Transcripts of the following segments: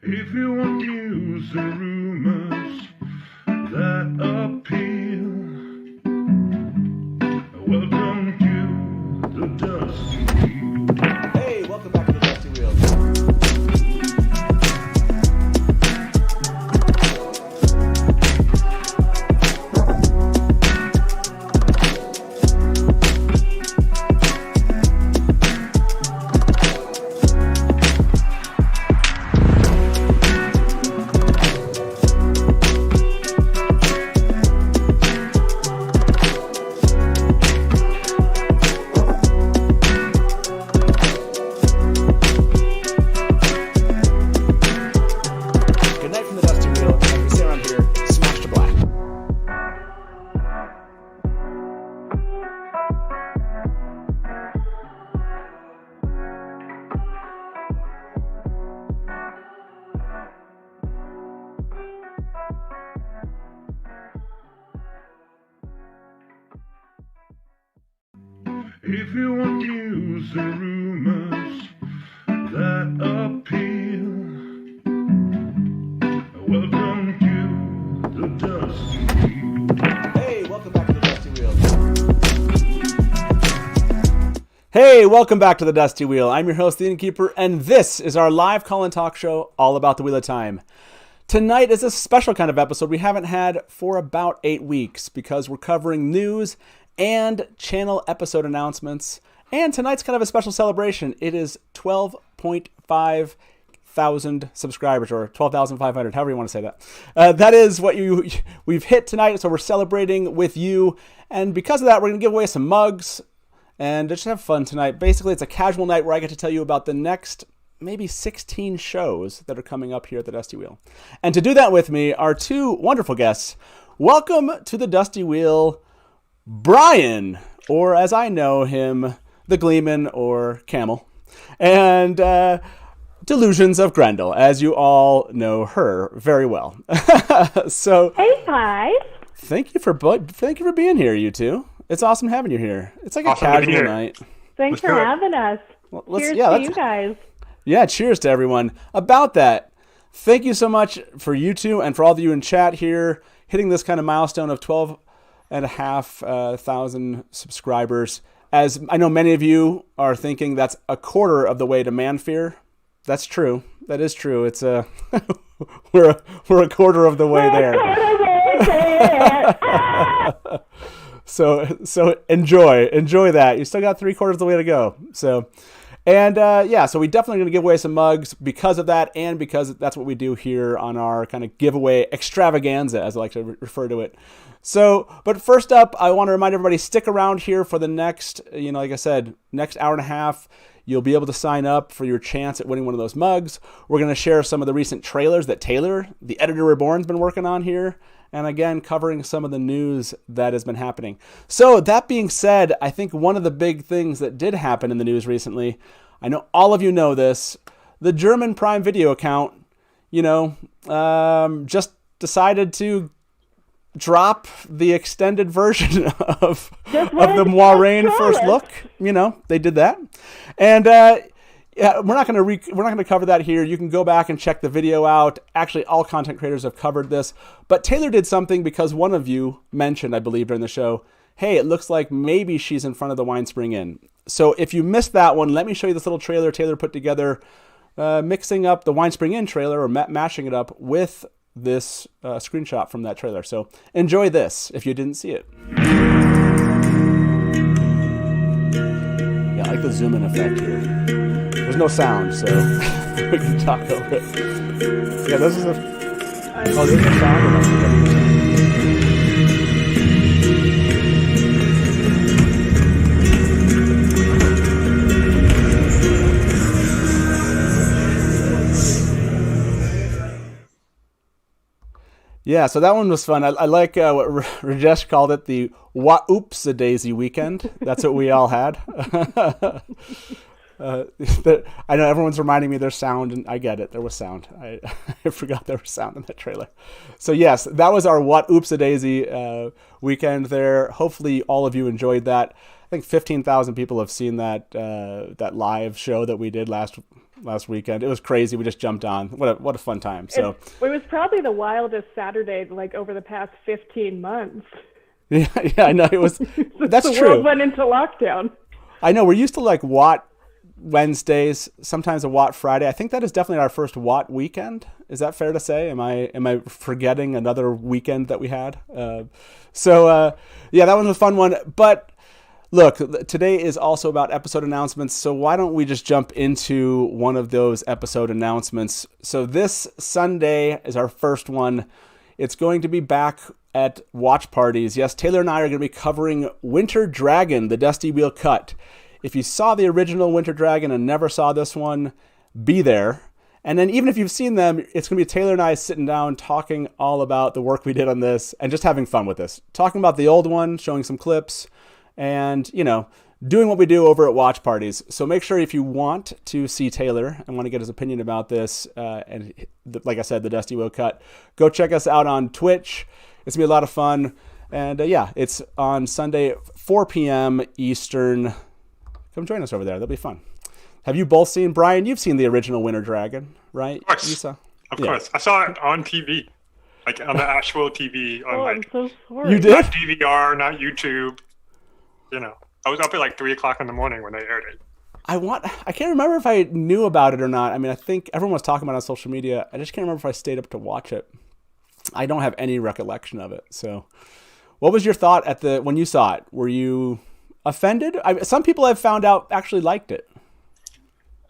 If you want news and rumors that appeal, welcome to the Dusty Wheel. Hey, welcome back to the Dusty Wheel. If you want news and rumors that appeal, welcome to the Dusty Wheel. Hey, welcome back to the Dusty Wheel. Hey, welcome back to the Dusty Wheel. I'm your host, the Innkeeper, and this is our live call-in talk show all about the Wheel of Time. Tonight is a special kind of episode we haven't had for about 8 weeks because we're covering news and channel episode announcements. And tonight's kind of a special celebration. It is 12.5 thousand subscribers, or 12,500, however you want to say that. That is what we've hit tonight, so we're celebrating with you. And because of that, we're going to give away some mugs and just have fun tonight. Basically, it's a casual night where I get to tell you about the next maybe 16 shows that are coming up here at the Dusty Wheel. And to do that with me are two wonderful guests. Welcome to the Dusty Wheel, Brian, or as I know him, the Gleeman or Camel, and Delusions of Graendal, as you all know her very well. So, hey guys, thank you for being here, you two. It's awesome having you here. It's like awesome a casual night. Thanks for having us. Well, cheers to you guys. Yeah, cheers to everyone. About that, thank you so much for you two and for all of you in chat here, hitting this kind of milestone of 12,500 subscribers. As I know many of you are thinking that's a quarter of the way to Manfear. That's true. That is true. It's we're a quarter of the way there. So enjoy that. You still got 3/4 of the way to go. So so we definitely going to give away some mugs because of that, and because that's what we do here on our kind of giveaway extravaganza, as I like to refer to it. So, but first up, I want to remind everybody, stick around here for the next, like I said, next hour and a half. You'll be able to sign up for your chance at winning one of those mugs. We're going to share some of the recent trailers that Taylor, the Editor Reborn, has been working on here. And again, covering some of the news that has been happening. So that being said, I think one of the big things that did happen in the news recently, I know all of you know this, the German Prime Video account, just decided to drop the extended version of the Moiraine first look. They did that. And we're not going to cover that here. You can go back and check the video out. Actually, all content creators have covered this. But Taylor did something because one of you mentioned, I believe, during the show, hey, it looks like maybe she's in front of the Wine Spring Inn. So if you missed that one, let me show you this little trailer Taylor put together, mixing up the Wine Spring Inn trailer, or mashing it up with this screenshot from that trailer. So enjoy this if you didn't see it. Yeah, I like the zoom in effect here. There's no sound, so we can talk over it. Yeah, this is there's no sound. Yeah, so that one was fun. I like what Rajesh called it, the Oops-a-daisy weekend. That's what we all had. I know everyone's reminding me there's sound, and I get it. There was sound. I forgot there was sound in that trailer. So yes, that was our Oops-a-daisy weekend there. Hopefully all of you enjoyed that. I think 15,000 people have seen that live show that we did last last weekend. It was crazy. We just jumped on. What a fun time. So it was probably the wildest Saturday like over the past 15 months. yeah, I know it was. That's the true. world went into lockdown. I know we're used to like Watt Wednesdays, sometimes a Watt Friday. I think that is definitely our first Watt weekend. Is that fair to say? Am I forgetting another weekend that we had? Yeah, that one was a fun one. But look, today is also about episode announcements. So why don't we just jump into one of those episode announcements? So this Sunday is our first one. It's going to be back at watch parties. Yes, Taylor and I are going to be covering Winter Dragon, the Dusty Wheel cut. If you saw the original Winter Dragon and never saw this one, be there. And then even if you've seen them, it's going to be Taylor and I sitting down talking all about the work we did on this and just having fun with this. Talking about the old one, showing some clips, and, doing what we do over at watch parties. So make sure if you want to see Taylor and want to get his opinion about this, like I said, the Dusty Wheel cut, go check us out on Twitch. It's going to be a lot of fun. And it's on Sunday, 4 p.m. Eastern. Come join us over there. That'll be fun. Have you both seen, Brian? You've seen the original Winter Dragon, right? Of course. Of course. I saw it on TV, like on the actual TV. I'm so sorry. You did? Not DVR, not YouTube. I was up at like 3 o'clock in the morning when they aired it. I can't remember if I knew about it or not. I mean, I think everyone was talking about it on social media. I just can't remember if I stayed up to watch it. I don't have any recollection of it. So what was your thought when you saw it? Were you offended? Some people I've found out actually liked it.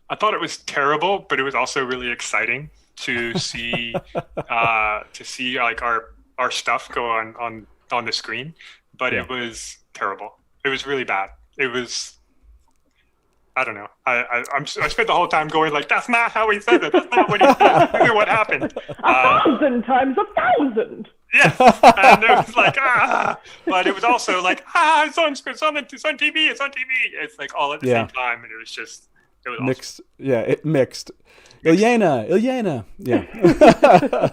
I thought it was terrible, but it was also really exciting to see like our stuff go on the screen. But It was terrible. It was really bad. It was, I don't know. I spent the whole time going like, that's not how he said it. That's not what he said. That's really what happened. 1,000 times 1,000. Yeah, and it was like, but it was also like, it's on TV, it's on TV. It's like all at the same time, and it was mixed. Awesome. Yeah, it mixed. Ilyana. Yeah.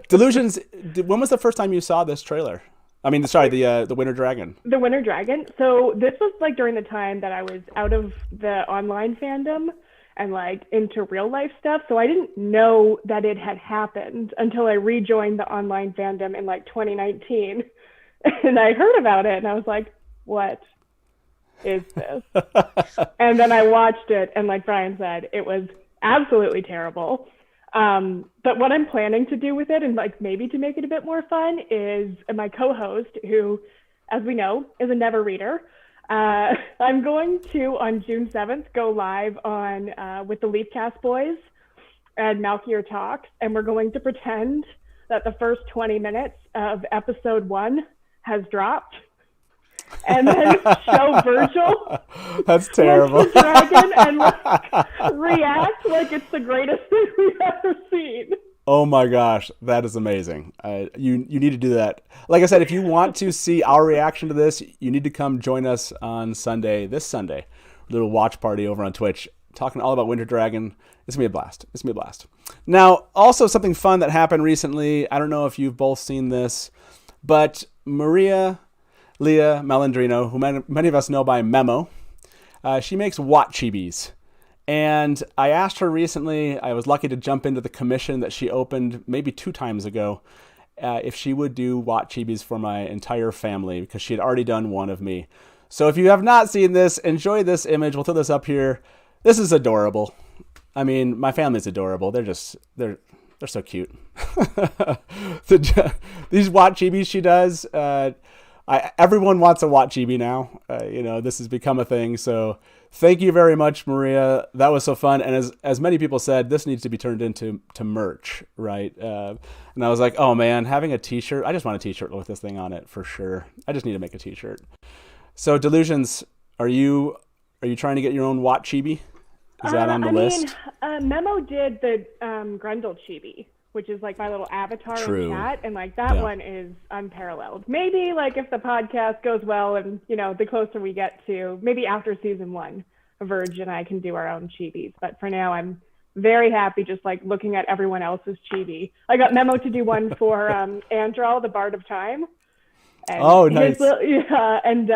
Delusions. When was the first time you saw this trailer? I mean, sorry, the Winter Dragon. The Winter Dragon. So this was like during the time that I was out of the online fandom and like into real life stuff. So I didn't know that it had happened until I rejoined the online fandom in like 2019. And I heard about it and I was like, what is this? And then I watched it and like Brian said, it was absolutely terrible. But what I'm planning to do with it and like maybe to make it a bit more fun is my co-host who, as we know, is a never reader. I'm going to, on June 7th, go live on with the Leafcast boys and Malkier Talks, and we're going to pretend that the first 20 minutes of episode 1 has dropped. And then show Virgil. That's terrible. The dragon and like, react like it's the greatest thing we've ever seen. Oh my gosh, that is amazing. You need to do that. Like I said, if you want to see our reaction to this, you need to come join us on this Sunday. A little watch party over on Twitch, talking all about Winter Dragon. It's going to be a blast. Now, also something fun that happened recently. I don't know if you've both seen this, but Leah Malandrino, who many of us know by Memo, she makes Watchibis. And I asked her recently, I was lucky to jump into the commission that she opened maybe 2 times ago, if she would do Watchibis for my entire family, because she had already done one of me. So if you have not seen this, enjoy this image. We'll throw this up here. This is adorable. I mean, my family's adorable. They're so cute. These Watchibis she does, everyone wants a Watchibi now. This has become a thing. So thank you very much, Maria. That was so fun. And as many people said, this needs to be turned into merch, right? And I was like, oh man, having a t-shirt. I just want a t-shirt with this thing on it for sure. I just need to make a t-shirt. So Delusions, are you trying to get your own Watchibi? Is that on the list? Memo did the Graendal chibi, which is like my little avatar True. in chat, and like that one is unparalleled. Maybe like if the podcast goes well and the closer we get to maybe after season 1, Verge and I can do our own chibis. But for now, I'm very happy just like looking at everyone else's chibi. I got Memo to do one for Andral, the Bard of Time, And Oh, nice. And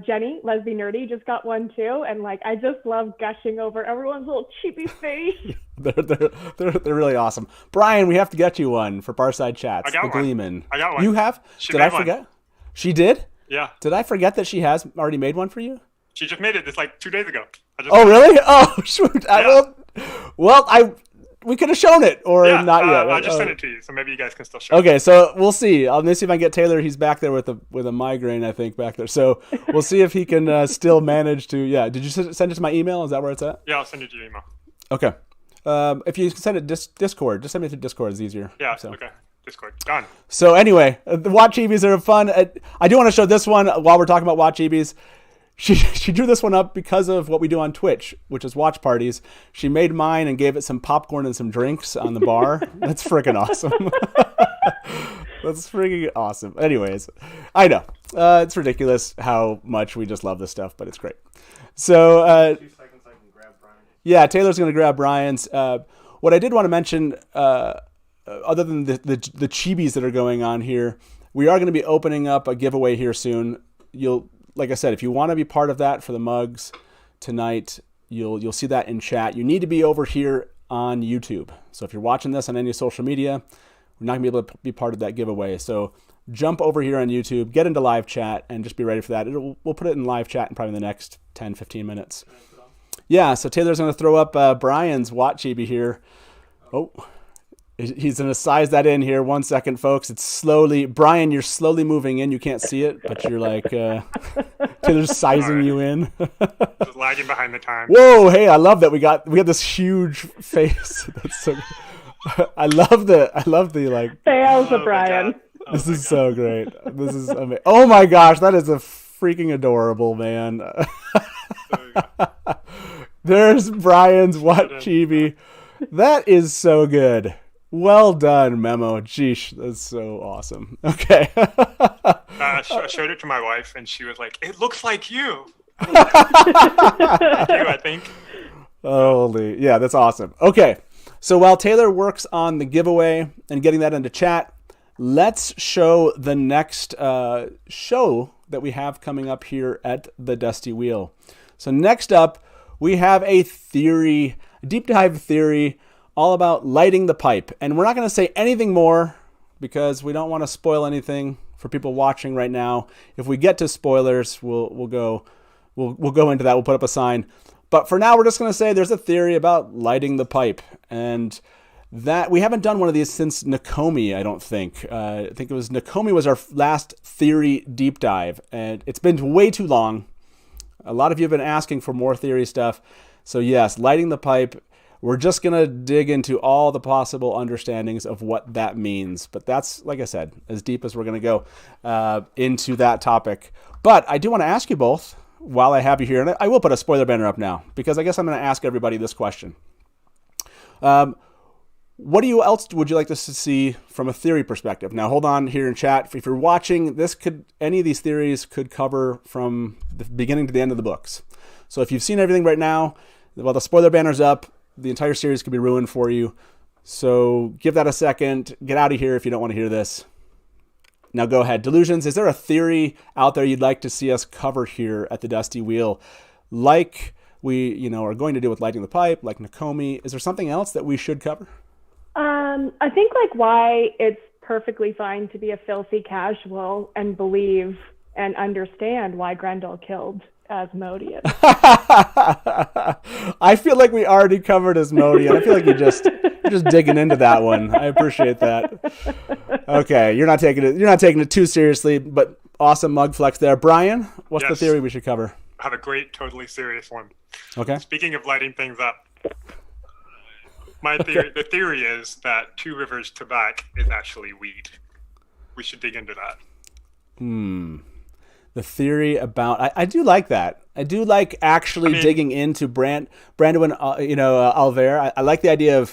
Jenny, Leslie Nerdy, just got one too. And like, I just love gushing over everyone's little chibi face. they're really awesome. Brian, we have to get you one for Barside Chats. I got the one. Gleeman. I got one. You have? She Did made I forget? One. She did? Yeah. Did I forget that she has already made one for you? She just made it. It's like 2 days ago. Oh, really? Oh, shoot. We could have shown it or not yet. Right? I just sent it to you, so maybe you guys can still show it. Okay, so we'll see. Let me see if I can get Taylor. He's back there with a migraine, I think, back there. So we'll see if he can still manage to. Yeah. Did you send it to my email? Is that where it's at? Yeah, I'll send it to your email. Okay. If you send it Discord, just send me to Discord. It's easier. Yeah. So. Okay. Discord. Done. So anyway, the Watchibis are fun. I do want to show this one while we're talking about Watchibis. She drew this one up because of what we do on Twitch, which is watch parties. She made mine and gave it some popcorn and some drinks on the bar. That's freaking awesome. That's freaking awesome. Anyways, I know. It's ridiculous how much we just love this stuff, but it's great. So, 2 seconds I can grab Brian. Yeah, Taylor's going to grab Brian's. What I did want to mention, other than the chibis that are going on here, we are going to be opening up a giveaway here soon. Like I said, if you want to be part of that for the mugs tonight, you'll see that in chat. You need to be over here on YouTube. So if you're watching this on any social media, we're not going to be able to be part of that giveaway. So jump over here on YouTube, get into live chat, and just be ready for that. We'll put it in live chat in probably the next 10, 15 minutes. Yeah, so Taylor's going to throw up Brian's Watchibi here. Oh, he's going to size that in here. 1 second, folks. It's slowly. Brian, you're slowly moving in. You can't see it, but you're like, Taylor's sizing you in. Just lagging behind the time. Whoa, hey, I love that we got this huge face. That's so I love the like. Fails of Brian. This is so great. This is amazing. Oh my gosh, that is a freaking adorable, man. There's Brian's Watchibi. That is so good. Well done, Memo. Jeesh, that's so awesome. Okay. I showed it to my wife, and she was like, "It looks like you." I think. Holy, yeah, that's awesome. Okay, so while Taylor works on the giveaway and getting that into chat, let's show the next show that we have coming up here at the Dusty Wheel. So next up, we have a deep dive theory, all about lighting the pipe. And we're not going to say anything more because we don't want to spoil anything for people watching right now. If we get to spoilers, we'll go into that. We'll put up a sign. But for now, we're just going to say there's a theory about lighting the pipe. And that we haven't done one of these since Nakomi, I don't think. I think it was Nakomi was our last theory deep dive. And it's been way too long. A lot of you have been asking for more theory stuff. So yes, lighting the pipe. We're just going to dig into all the possible understandings of what that means. But that's, like I said, as deep as we're going to go into that topic. But I do want to ask you both, while I have you here, and I will put a spoiler banner up now, because I guess I'm going to ask everybody this question. What else would you like to see from a theory perspective? Now, hold on here in chat. If you're watching, any of these theories could cover from the beginning to the end of the books. So if you've seen everything right now, while the spoiler banner's up, the entire series could be ruined for you. So give that a second. Get out of here if you don't want to hear this. Now go ahead. Delusions, is there a theory out there you'd like to see us cover here at the Dusty Wheel? Like we, are going to do with lighting the pipe, like Nakomi. Is there something else that we should cover? I think like why it's perfectly fine to be a filthy casual and believe and understand why Graendal killed Asmodeus. I feel like we already covered Asmodeus. I feel like you're just digging into that one. I appreciate that. Okay, you're not taking it too seriously, but awesome mug flex there. Brian, what's the theory we should cover? I have a great, totally serious one. Okay. Speaking of lighting things up, the theory is that 2 rivers to back is actually weed. We should dig into that. The theory about I do like that. I do like actually digging into Branduin, Alver. I like the idea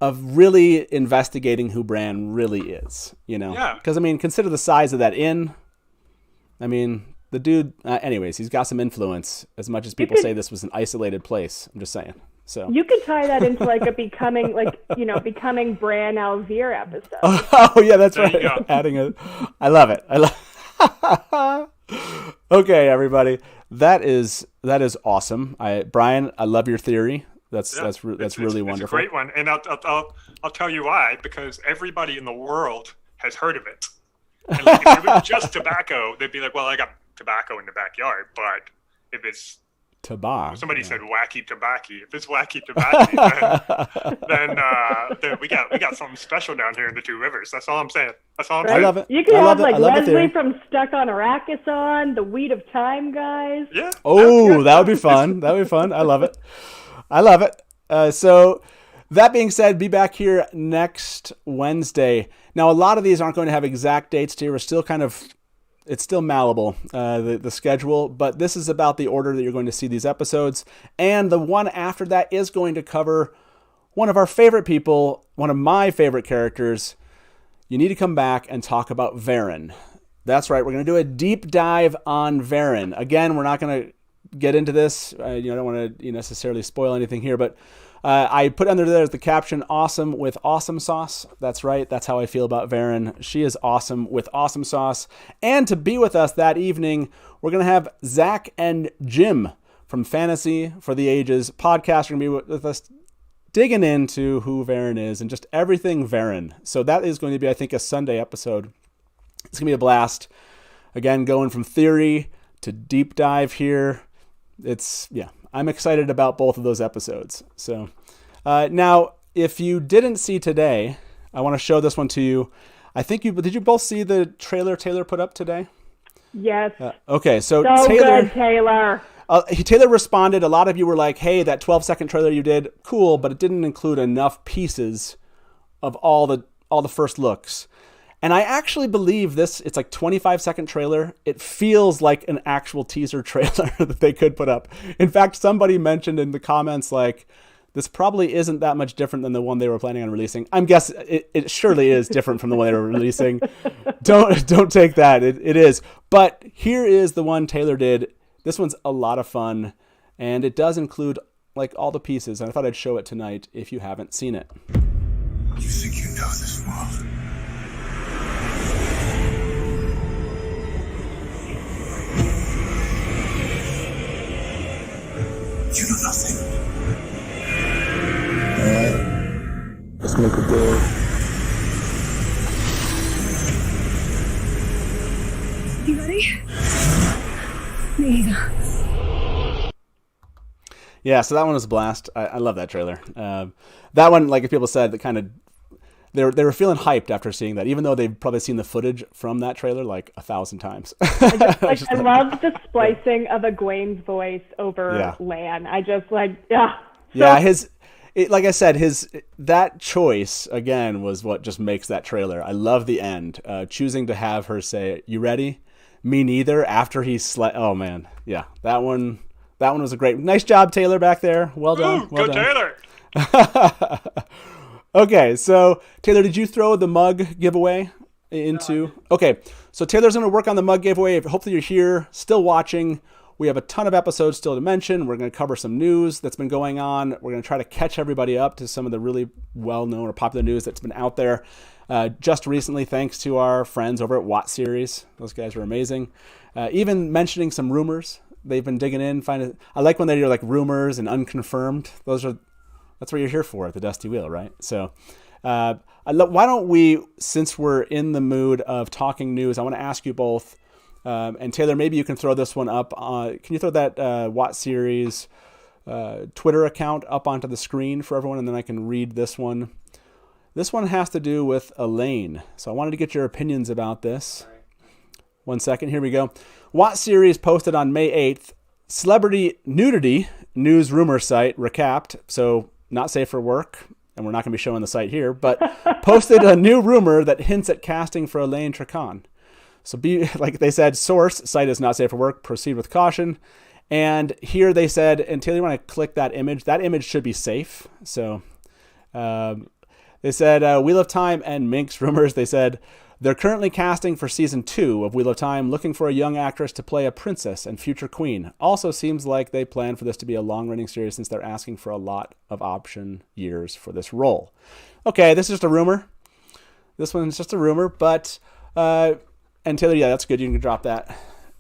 of really investigating who Bran really is. Yeah. Because consider the size of that inn. The dude. Anyways, he's got some influence. As much as people say this was an isolated place, I'm just saying. So you could tie that into like a becoming Bran Alvear episode. Oh yeah, that's right. I love it. Okay, everybody, that is awesome. Brian, I love your theory. That's really it's wonderful. It's a great one, and I'll tell you why. Because everybody in the world has heard of it. And like, if it was just tobacco, they'd be like, "Well, I got tobacco in the backyard." But if it's Tobacco. somebody said wacky tobacco. If it's wacky tobacco, then we got something special down here in the Two Rivers. That's all I'm saying. That's all I'm saying. I love it. You could I have love it. like I love the theory. Leslie from Stuck on Arrakis on, the Weed of Time guys. Yeah. Oh, that would be fun. That would be fun. I love it. I love it. So that being said, be back here next Wednesday. Now, a lot of these aren't going to have exact dates here. We're still it's still malleable, the schedule, but this is about the order that you're going to see these episodes. And the one after that is going to cover one of our favorite people, one of my favorite characters. You need to come back and talk about Varen. That's right. We're going to do a deep dive on Varen. Again, we're not going to get into this. I don't want to necessarily spoil anything here, but I put under there the caption, awesome with awesome sauce. That's right. That's how I feel about Varen. She is awesome with awesome sauce. And to be with us that evening, we're going to have Zach and Jim from Fantasy for the Ages podcast. Are going to be with us digging into who Varen is and just everything Varen. So that is going to be, I think, a Sunday episode. It's going to be a blast. Again, going from theory to deep dive here. I'm excited about both of those episodes. So now, if you didn't see today, I want to show this one to you. I think did you both see the trailer Taylor put up today? Yes. Okay, so Taylor. Good, Taylor. Taylor responded. A lot of you were like, hey, that 12-second trailer you did, cool, but it didn't include enough pieces of all the first looks. And I actually believe it's like 25-second trailer. It feels like an actual teaser trailer that they could put up. In fact, somebody mentioned in the comments, like, this probably isn't that much different than the one they were planning on releasing. I'm guessing it surely is different from the one they were releasing. Don't take that. It is. But here is the one Taylor did. This one's a lot of fun, and it does include like all the pieces. And I thought I'd show it tonight if you haven't seen it. You think you know this world? You know nothing. Alright. Let's make it go. You ready? Me either. Yeah, so that one was a blast. I love that trailer. That one, like people said, that kind of they were feeling hyped after seeing that, even though they've probably seen the footage from that trailer like 1,000 times. I love the splicing of Egwene's voice over Lan. Like I said, that choice again was what just makes that trailer. I love the end, choosing to have her say, "You ready? Me neither." After he oh man, yeah, that one was a nice job, Taylor, back there. Well done. Well go done. Taylor. Okay, so Taylor, did you throw the mug giveaway into? Okay, so Taylor's going to work on the mug giveaway. Hopefully you're here, still watching. We have a ton of episodes still to mention. We're going to cover some news that's been going on. We're going to try to catch everybody up to some of the really well-known or popular news that's been out there. Just recently, thanks to our friends over at Watt Series. Those guys are amazing. Even mentioning some rumors. They've been digging in. I like when they do like rumors and unconfirmed. That's what you're here for at the Dusty Wheel, right? So why don't we, since we're in the mood of talking news, I want to ask you both, and Taylor, maybe you can throw this one up. Can you throw that Watt Series Twitter account up onto the screen for everyone, and then I can read this one. This one has to do with Elayne. So I wanted to get your opinions about this. 1 second. Here we go. Watt Series posted on May 8th, celebrity nudity news rumor site recapped. So not safe for work, and we're not going to be showing the site here, but posted a new rumor that hints at casting for Elayne Trakon. So like they said, source, site is not safe for work, proceed with caution. And here they said, and Taylor, you want to click that image should be safe. So they said, Wheel of Time and Minx rumors, they said, they're currently casting for season 2 of Wheel of Time, looking for a young actress to play a princess and future queen. Also seems like they plan for this to be a long-running series since they're asking for a lot of option years for this role. Okay, this is just a rumor. This one's just a rumor, but And Taylor, yeah, that's good. You can drop that.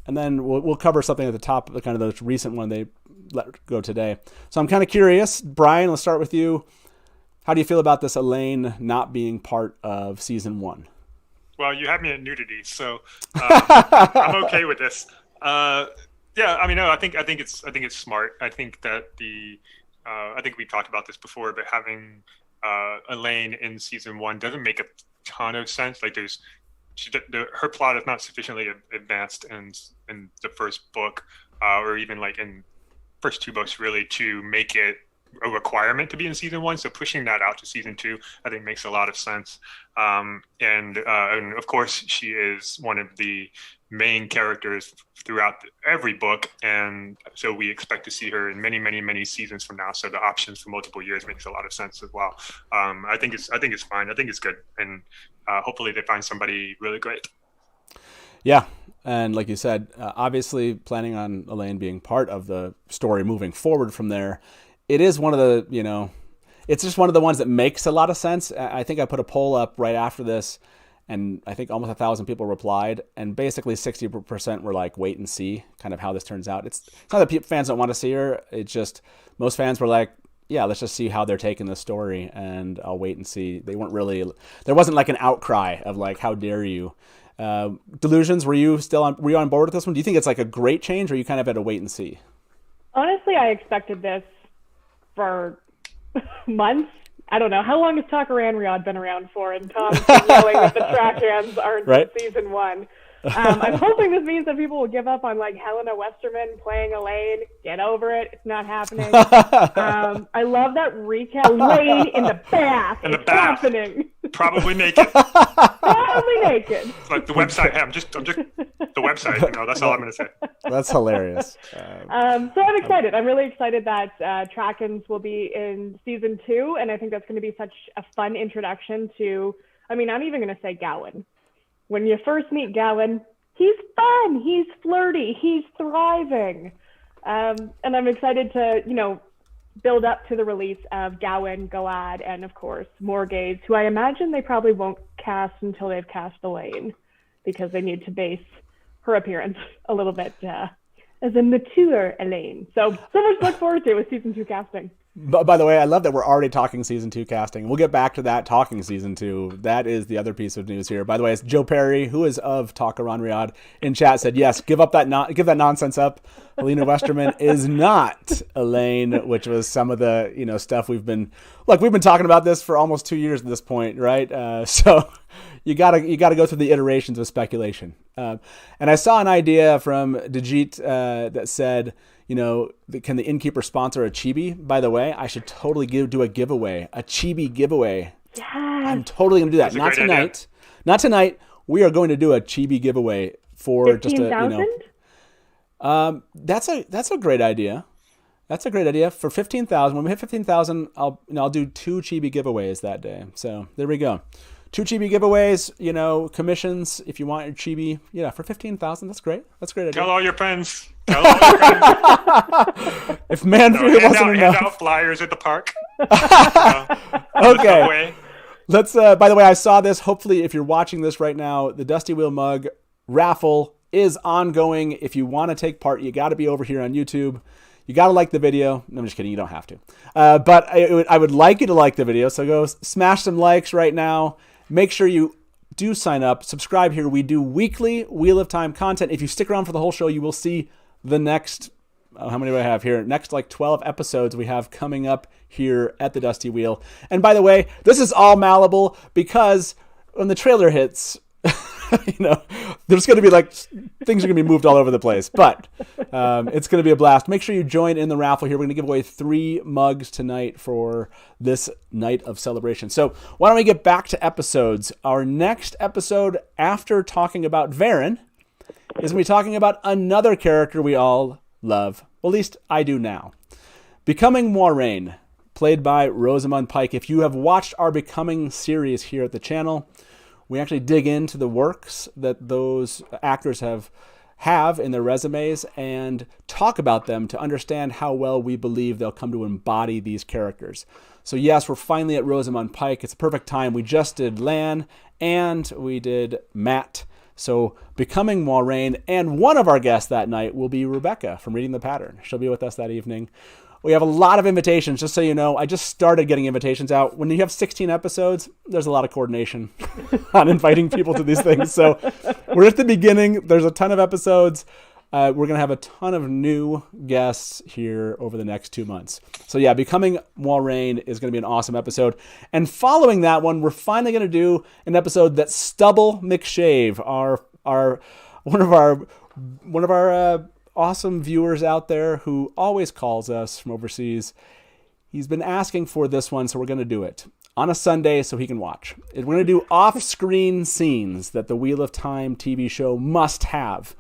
And then we'll cover something at the top of the kind of the recent one they let go today. So I'm kind of curious. Brian, let's start with you. How do you feel about this Elayne not being part of season 1? Well, you have me at nudity, so I'm okay with this. Yeah, I mean, no, I think it's smart. I think that I think we talked about this before, but having Elayne in season 1 doesn't make a ton of sense. Like her plot is not sufficiently advanced in the first book, or even like in first 2 books, really, to make it a requirement to be in season 1. So pushing that out to season 2, I think makes a lot of sense. And of course, she is one of the main characters throughout every book, and so we expect to see her in many seasons from now. So the options for multiple years makes a lot of sense as well. I think it's fine. I think it's good, and hopefully they find somebody really great. Yeah, and like you said, obviously planning on Elayne being part of the story moving forward from there. It is one of the, it's just one of the ones that makes a lot of sense. I think I put a poll up right after this, and I think almost 1,000 people replied, and basically 60% were like, wait and see kind of how this turns out. It's not that fans don't want to see her. It's just most fans were like, yeah, let's just see how they're taking the story, and I'll wait and see. There wasn't like an outcry of like, how dare you? Delusions, were you on board with this one? Do you think it's like a great change, or you kind of had to wait and see? Honestly, I expected this for months. I don't know. How long has Takaranriad been around for? And Tom's been yelling that the track hands aren't in season 1. I'm hoping this means that people will give up on like Helena Westerman playing Elayne. Get over it. It's not happening. I love that recap. Elayne in the bath. In the it's bath. happening. Probably naked. Probably naked. Like the website. Hey, I'm just the website. That's all I'm going to say. That's hilarious. So I'm excited. I'm really excited that Trackens will be in season 2, and I think that's going to be such a fun introduction to. I mean, I'm even going to say Gawain. When you first meet Gawain, he's fun, he's flirty, he's thriving. And I'm excited to, build up to the release of Gawain, Galad, and of course, Morgaze, who I imagine they probably won't cast until they've cast Elayne, because they need to base her appearance a little bit as a mature Elayne. So much to look forward to with season 2 casting. By the way, I love that we're already talking season 2 casting. We'll get back to that talking season 2. That is the other piece of news here. By the way, it's Joe Perry, who is of Takaranriad, in chat said, yes, give that nonsense up. Helena Westerman is not Elayne, which was some of the stuff we've been talking about this for almost 2 years at this point, right? So you gotta go through the iterations of speculation. And I saw an idea from Dajit that said, can the Innkeeper sponsor a chibi? By the way, I should totally do a giveaway, a chibi giveaway. Yes. I'm totally going to do that. Not tonight. Idea. Not tonight. We are going to do a chibi giveaway for 15,000? That's a great idea. That's a great idea for 15,000. When we hit 15,000, I'll do 2 chibi giveaways that day. So there we go. 2 chibi giveaways, commissions if you want your chibi. Yeah, for 15,000. That's great. That's a great idea. Tell all your friends. If Manfred wasn't enough. Hand out flyers at the park. Okay. Let's. By the way, I saw this. Hopefully, if you're watching this right now, the Dusty Wheel mug raffle is ongoing. If you want to take part, you got to be over here on YouTube. You got to like the video. No, I'm just kidding. You don't have to. But I would like you to like the video. So go smash some likes right now. Make sure you do sign up. Subscribe here. We do weekly Wheel of Time content. If you stick around for the whole show, you will see the next, how many do I have here? Next 12 episodes we have coming up here at the Dusty Wheel. And by the way, this is all malleable because when the trailer hits, there's going to be things are going to be moved all over the place, but it's going to be a blast. Make sure you join in the raffle here. We're going to give away 3 mugs tonight for this night of celebration. So why don't we get back to episodes? Our next episode after talking about Varen is going to be talking about another character we all love. Well, at least I do now. Becoming Moiraine, played by Rosamund Pike. If you have watched our Becoming series here at the channel, we actually dig into the works that those actors have in their resumes and talk about them to understand how well we believe they'll come to embody these characters. So yes, we're finally at Rosamund Pike. It's a perfect time. We just did Lan and we did Matt. So becoming Moiraine, and one of our guests that night will be Rebecca from Reading the Pattern. She'll be with us that evening. We have a lot of invitations, just so you know. I just started getting invitations out. When you have 16 episodes, there's a lot of coordination on inviting people to these things. So we're at the beginning. There's a ton of episodes. We're going to have a ton of new guests here over the next 2 months. So yeah, Becoming Moiraine is going to be an awesome episode. And following that one, we're finally going to do an episode that Stubble McShave, one of our awesome viewers out there who always calls us from overseas. He's been asking for this one, so we're going to do it on a Sunday so he can watch. We're going to do off-screen scenes that the Wheel of Time TV show must have.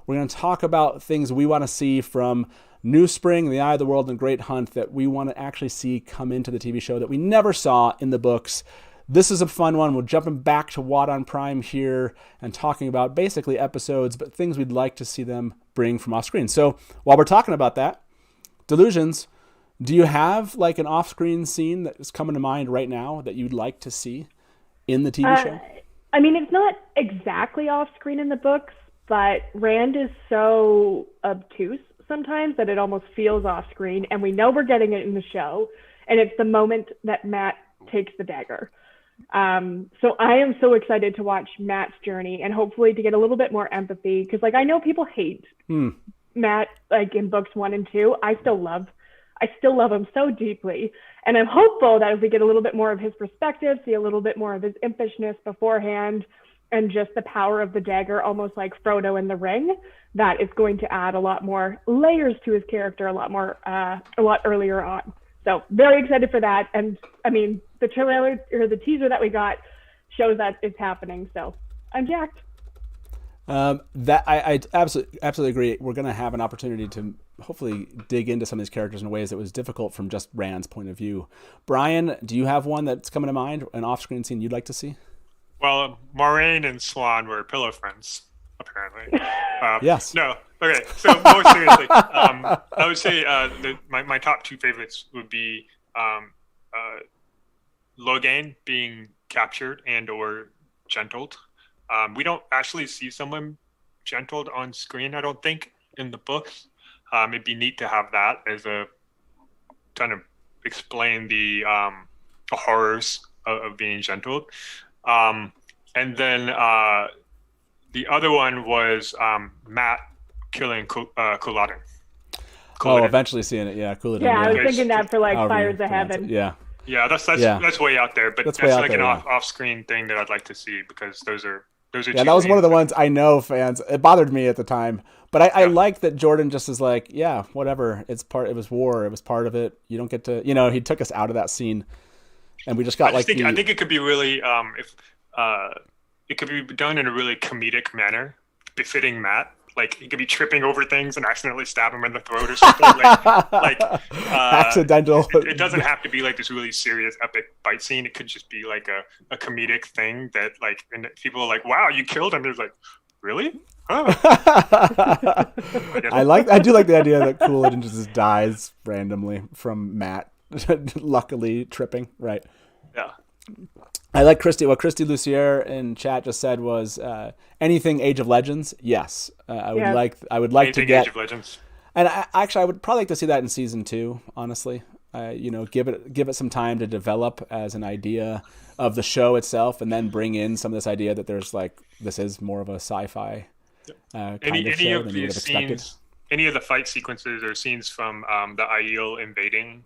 We're going to talk about things we want to see from New Spring, The Eye of the World, and Great Hunt that we want to actually see come into the TV show that we never saw in the books. This is a fun one. We're jumping back to Wadon Prime here and talking about basically episodes, but things we'd like to see them bring from off-screen. So while we're talking about that, Delusions, do you have like an off-screen scene that is coming to mind right now that you'd like to see in the TV show? I mean, it's not exactly off-screen in the books, but Rand is so obtuse sometimes that it almost feels off-screen, and we know we're getting it in the show, and it's the moment that Matt takes the dagger. So I am so excited to watch Matt's journey and hopefully to get a little bit more empathy, because like I know people hate Matt like in books 1 and 2. I still love him so deeply, and I'm hopeful that if we get a little bit more of his perspective, see a little bit more of his impishness beforehand, and just the power of the dagger, almost like Frodo in the Ring, that is going to add a lot more layers to his character a lot earlier on. So very excited for that. And I mean, the trailer or the teaser that we got shows that it's happening. So I'm jacked. That I absolutely agree. We're going to have an opportunity to hopefully dig into some of these characters in ways that was difficult from just Rand's point of view. Brian, do you have one that's coming to mind, an off-screen scene you'd like to see? Well, Moiraine and Swan were pillow friends, apparently. Yes. No. Okay. So more seriously, I would say my top 2 favorites would be Logain being captured and or gentled. We don't actually see someone gentled on screen, I don't think, in the books. It'd be neat to have that as a kind of explain the horrors of being gentled. And then the other one was Matt killing Couladin. Oh, eventually seeing it, yeah, Couladin. Yeah, I was thinking that for like Fires of Heaven. Yeah. Yeah, that's way out there, but that's like an off-screen thing that I'd like to see, because those are yeah, that was one of the ones I know fans. It bothered me at the time, but I like that Jordan just is like, yeah, whatever. It was war. It was part of it. You don't get to, he took us out of that scene, and we just got I think it could be really it could be done in a really comedic manner, befitting Matt. Like he could be tripping over things and accidentally stab him in the throat or something. Accidental. It doesn't have to be like this really serious, epic fight scene. It could just be like a comedic thing that like, and people are like, "Wow, you killed him." He's like, "Really? Oh." I do like the idea that Couladin just dies randomly from Matt, luckily tripping. Right. Yeah. I like Christy. What Christy Lucier in chat just said was anything Age of Legends. Yes, I would like anything to get Age of Legends. And I would probably like to see that in season 2. Honestly, give it some time to develop as an idea of the show itself, and then bring in some of this idea that there's like this is more of a sci-fi kind of show than you would have expected. Any of the fight sequences or scenes from the Aiel invading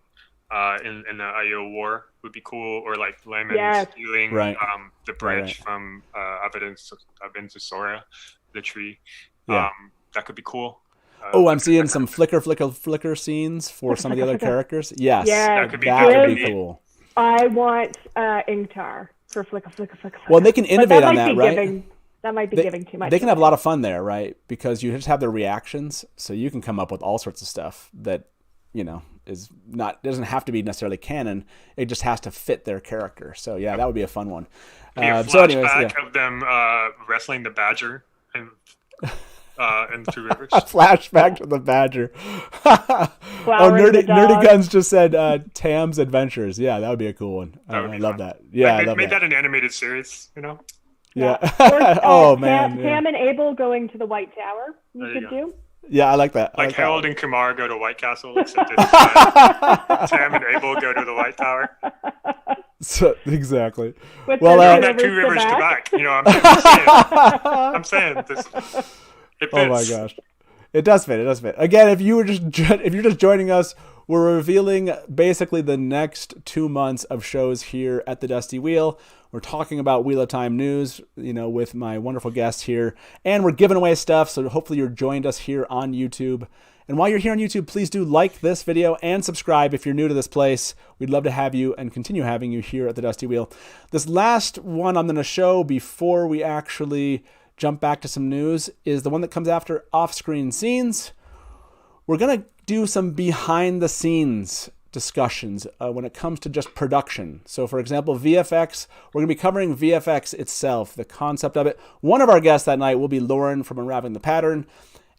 in the Aiel War would be cool, or like Lemon stealing the branch from Avensisora, the tree. Yeah. That could be cool. I'm seeing some flicker scenes for some of the other characters. Yes, that could be cool. I want Ingtar for flicker. Well, they can innovate on that, right? That might be giving too much. They can have a lot of fun there, right? Because you just have their reactions, so you can come up with all sorts of stuff that doesn't have to be necessarily canon. It just has to fit their character. So yeah, that would be a fun one. Flashback of them wrestling the badger in the Two Rivers. A flashback to the badger. Nerdy Guns just said Tam's Adventures. Yeah, that would be a cool one. I love that. Yeah, I love that. An animated series, Yeah. Or, Oh, man. Pam and Abel going to the White Tower. You There could you do. Yeah, I like that. I Like like that Harold one. and Kumar go to White Castle, except it's Sam and Abel go to the White Tower. So, exactly. With Well, the And that two rivers to back. You know, I'm saying this. It fits. Oh my gosh, it does fit. It does fit. Again, if you're just joining us, we're revealing basically the next 2 months of shows here at the Dusty Wheel. We're talking about Wheel of Time news, with my wonderful guest here, and we're giving away stuff. So hopefully you're joined us here on YouTube. And while you're here on YouTube, please do like this video and subscribe if you're new to this place. We'd love to have you and continue having you here at the Dusty Wheel. This last one I'm going to show before we actually jump back to some news is the one that comes after off-screen scenes. We're going to do some behind-the-scenes discussions when it comes to just production. So, for example, VFX, we're going to be covering VFX itself, the concept of it. One of our guests that night will be Lauren from Unraveling the Pattern.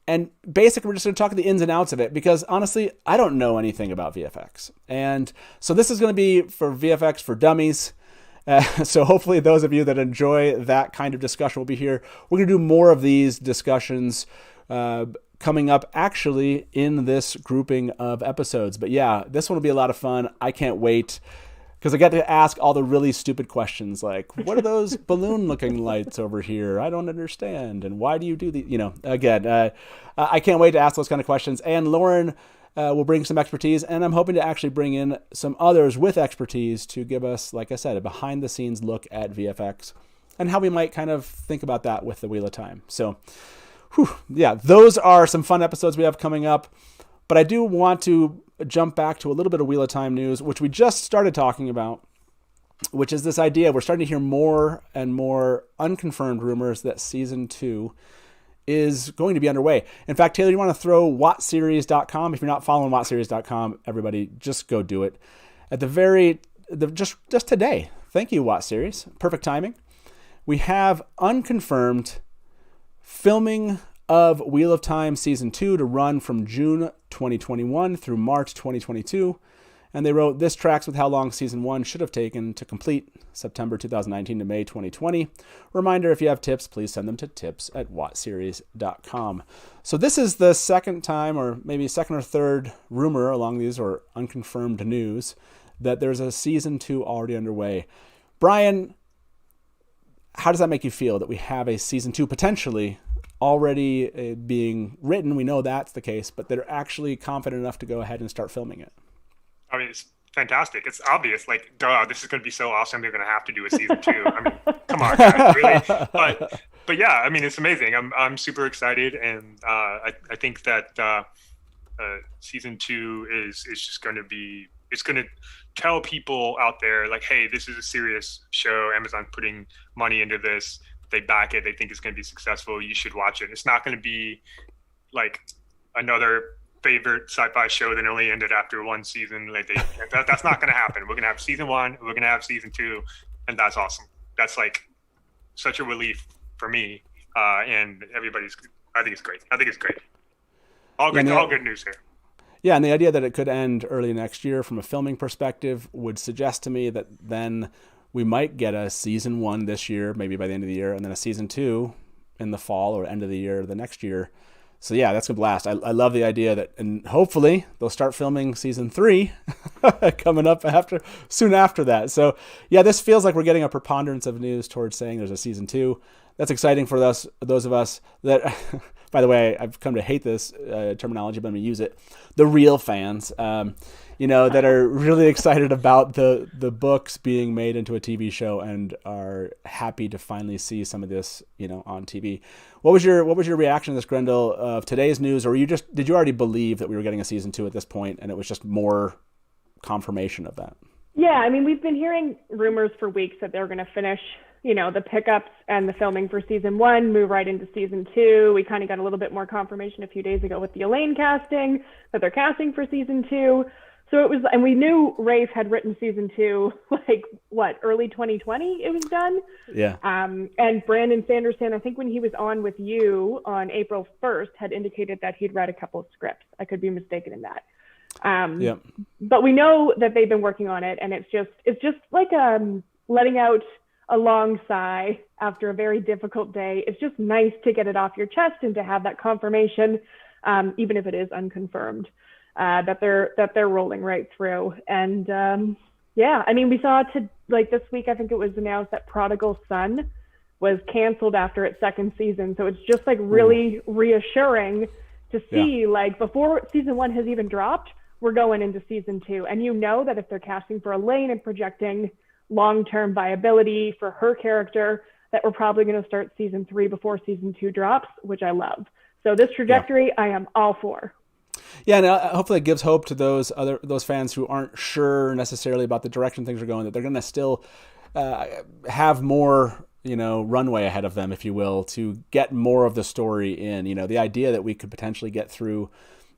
And basically, we're just going to talk the ins and outs of it because, honestly, I don't know anything about VFX. And so this is going to be for VFX for dummies. So hopefully those of you that enjoy that kind of discussion will be here. We're going to do more of these discussions coming up actually in this grouping of episodes. But yeah, this one will be a lot of fun. I can't wait because I get to ask all the really stupid questions like, what are those balloon looking lights over here? I don't understand. And why do you do the, again, I can't wait to ask those kind of questions. And Lauren will bring some expertise, and I'm hoping to actually bring in some others with expertise to give us, like I said, a behind-the-scenes look at VFX and how we might kind of think about that with the Wheel of Time. So, yeah, those are some fun episodes we have coming up, but I do want to jump back to a little bit of Wheel of Time news, which we just started talking about, which is this idea. We're starting to hear more and more unconfirmed rumors that Season 2 is going to be underway. In fact, Taylor, you want to throw watseries.com? If you're not following watseries.com, everybody just go do it. At just today. Thank you, Watt Series. Perfect timing. We have unconfirmed filming of Wheel of Time Season 2 to run from June 2021 through March 2022. And they wrote, this tracks with how long Season 1 should have taken to complete, September 2019 to May 2020. Reminder, if you have tips, please send them to tips@watseries.com. So this is the second time, or maybe second or third rumor along these, or unconfirmed news, that there's a Season 2 already underway. Brian, how does that make you feel that we have a Season 2 potentially already being written? We know that's the case, but they're actually confident enough to go ahead and start filming it. I mean, it's fantastic. It's obvious. Like, duh, this is going to be so awesome. They're going to have to do a Season 2. I mean, come on, guys, really? But yeah, I mean, it's amazing. I'm super excited, and I think that Season 2 is just going to be. It's going to tell people out there, like, hey, this is a serious show. Amazon's putting money into this. They back it. They think it's going to be successful. You should watch it. It's not going to be like another favorite sci-fi show that only ended after one season. Like that's not going to happen. We're going to have Season 1. We're going to have Season 2, and that's awesome. That's like such a relief for me, and everybody's. I think it's great. All good news here. Yeah, and the idea that it could end early next year from a filming perspective would suggest to me that then we might get a Season 1 this year, maybe by the end of the year, and then a Season 2 in the fall or end of the year the next year. So yeah, that's a blast. I love the idea that, and hopefully they'll start filming Season 3 coming up soon after that. So yeah, this feels like we're getting a preponderance of news towards saying there's a Season 2. That's exciting for those of us that, by the way, I've come to hate this terminology, but I'm going to use it. The real fans, that are really excited about the books being made into a TV show and are happy to finally see some of this, on TV. What was your reaction to this, Graendal, of today's news, or did you already believe that we were getting a Season 2 at this point, and it was just more confirmation of that? Yeah, I mean, we've been hearing rumors for weeks that they're going to finish, the pickups and the filming for Season 1, move right into Season 2. We kind of got a little bit more confirmation a few days ago with the Elayne casting, that they're casting for Season 2. So it was, and we knew Rafe had written Season 2, early 2020 it was done? Yeah. And Brandon Sanderson, I think when he was on with you on April 1st, had indicated that he'd read a couple of scripts. I could be mistaken in that. But we know that they've been working on it, and it's just like letting out a long sigh after a very difficult day. It's just nice to get it off your chest and to have that confirmation, even if it is unconfirmed, that they're rolling right through. And yeah, I mean, we saw this week, I think it was announced that Prodigal Son was canceled after its second season. So it's just like really reassuring to see like before season 1 has even dropped, we're going into season 2. And you know that if they're casting for Elayne and projecting long-term viability for her character, that we're probably going to start season 3 before season 2 drops, which I love. So this trajectory, I am all for. Yeah, and hopefully it gives hope to those fans who aren't sure necessarily about the direction things are going, that they're going to still have more, runway ahead of them, if you will, to get more of the story in. The idea that we could potentially get through,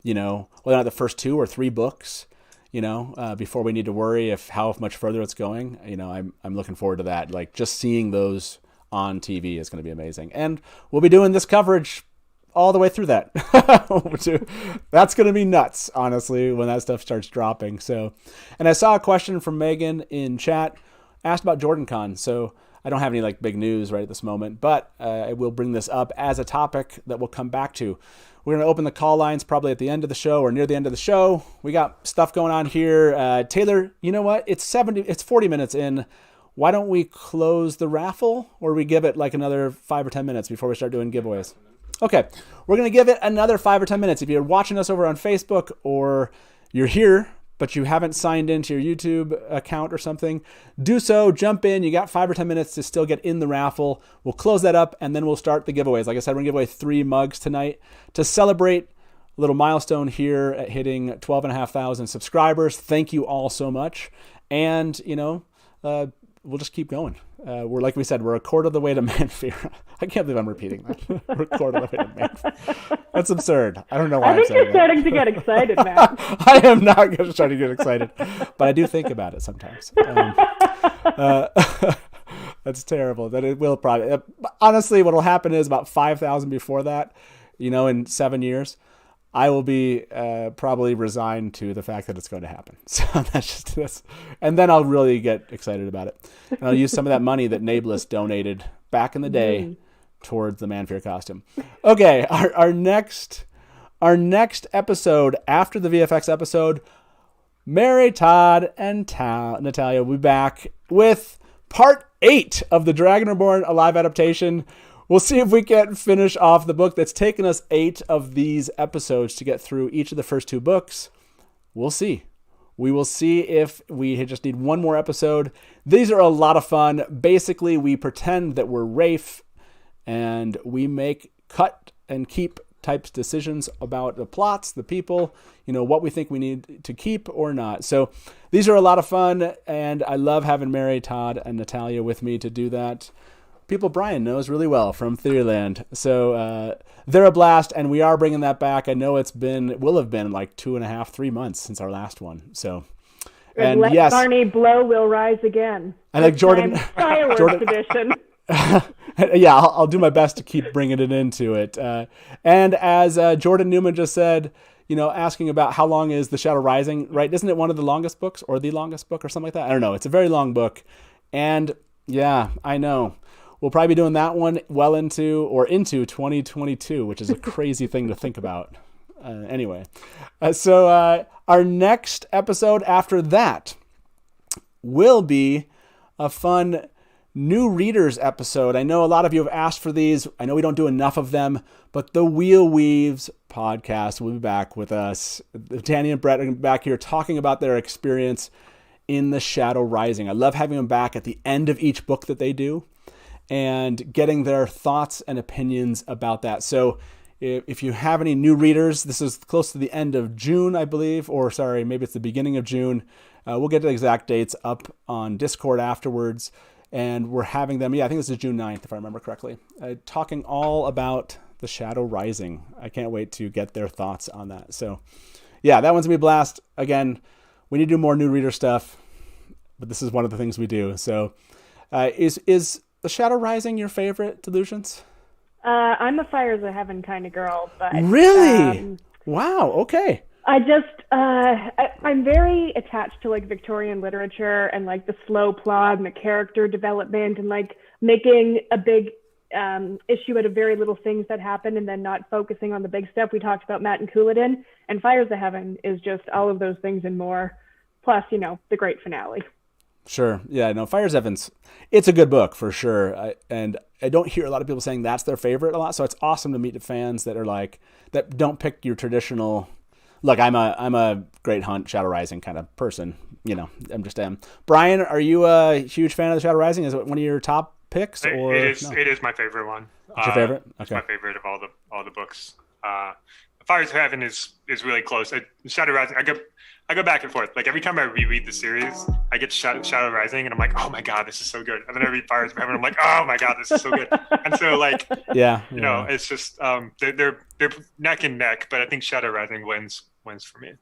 whether or not the first 2 or 3 books, before we need to worry how much further it's going. I'm looking forward to that. Like, just seeing those on TV is going to be amazing, and we'll be doing this coverage all the way through that. That's going to be nuts, honestly, when that stuff starts dropping. So, and I saw a question from Megan in chat, asked about JordanCon. So I don't have any big news right at this moment, but I will bring this up as a topic that we'll come back to. We're going to open the call lines probably at the end of the show or near the end of the show. We got stuff going on here. Taylor, you know what? It's 40 minutes in. Why don't we close the raffle, or we give it another 5 or 10 minutes before we start doing giveaways? Okay, we're going to give it another 5 or 10 minutes. If you're watching us over on Facebook, or you're here, but you haven't signed into your YouTube account or something, do so. Jump in. You got 5 or 10 minutes to still get in the raffle. We'll close that up, and then we'll start the giveaways. Like I said, we're going to give away 3 mugs tonight to celebrate a little milestone here at hitting 12,500 subscribers. Thank you all so much. And, we'll just keep going. We're, like we said, we're a quarter of the way to Manfear. I can't believe I'm repeating that. We're a quarter of the way to Manfear. That's absurd. I don't know why I think you're starting to get excited, Matt. I am not going to try to get excited, but I do think about it sometimes. That's terrible. That it will probably. Honestly, what will happen is about 5,000 before that, in 7 years, I will be probably resigned to the fact that it's going to happen. So that's just this. And then I'll really get excited about it. And I'll use some of that money that Nablus donated back in the day towards the Manfear costume. Okay, our next episode after the VFX episode, Mary, Todd, and Natalia will be back with part 8 of the Dragon Reborn, a live adaptation. We'll see if we can finish off the book that's taken us 8 of these episodes to get through each of the first 2 books. We'll see. We will see if we just need one more episode. These are a lot of fun. Basically, we pretend that we're Rafe, and we make cut and keep types decisions about the plots, the people, what we think we need to keep or not. So these are a lot of fun, and I love having Mary, Todd, and Natalia with me to do that. People Brian knows really well from Theoryland. So they're a blast, and we are bringing that back. I know it will have been 2.5, 3 months since our last one. So, and let yes, Barney blow will rise again. I think Jordan fireworks edition. Yeah, I'll do my best to keep bringing it into it. And as Jordan Newman just said, asking about how long is The Shadow Rising, right? Isn't it one of the longest books, or the longest book, or something like that? I don't know. It's a very long book, and yeah, I know. We'll probably be doing that one well into 2022, which is a crazy thing to think about. Anyway, so our next episode after that will be a fun new readers episode. I know a lot of you have asked for these. I know we don't do enough of them, but the Wheel Weaves podcast will be back with us. Danny and Brett are back here talking about their experience in The Shadow Rising. I love having them back at the end of each book that they do, and getting their thoughts and opinions about that. So if you have any new readers, this is close to the end of June, I believe, or sorry, maybe it's the beginning of June. We'll get the exact dates up on Discord afterwards, and we're having them, I think this is June 9th, if I remember correctly, talking all about The Shadow Rising. I can't wait to get their thoughts on that. So yeah, that one's going to be a blast. Again, we need to do more new reader stuff, but this is one of the things we do. So is The Shadow Rising your favorite, Delusions? I'm a Fires of Heaven kind of girl, but really, wow, okay. I'm very attached to like Victorian literature and like the slow plot and the character development and like making a big issue out of very little things that happen and then not focusing on the big stuff. We talked about Matt and Couladin, and Fires of Heaven is just all of those things and more. Plus, the great finale. Sure. Yeah, no, Fires Evans, it's a good book for sure. And I don't hear a lot of people saying that's their favorite a lot. So it's awesome to meet the fans that are like, that don't pick your traditional, look, I'm a Great Hunt, Shadow Rising kind of person. I'm just Brian, are you a huge fan of the Shadow Rising? Is it one of your top picks? Or it is my favorite one. It's your favorite? Okay. It's my favorite of all the books. Fires of Heaven is really close. Shadow Rising, I go back and forth. Like every time I reread the series, I get Shadow Rising, and I'm like, oh my god, this is so good. And then I read Fires of Heaven, I'm like, oh my god, this is so good. And so like, it's just they're neck and neck, but I think Shadow Rising wins for me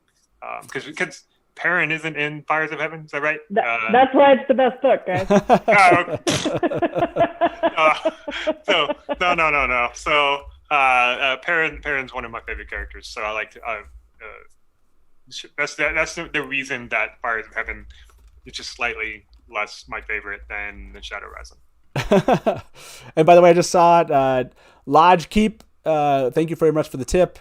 because Perrin isn't in Fires of Heaven. Is that right? That's why it's the best book, guys. No. So Perrin's one of my favorite characters. So I like to. That's the reason that Fires of Heaven is just slightly less my favorite than the Shadow Rising. And by the way, I just saw it. Lodge Keep, thank you very much for the tip.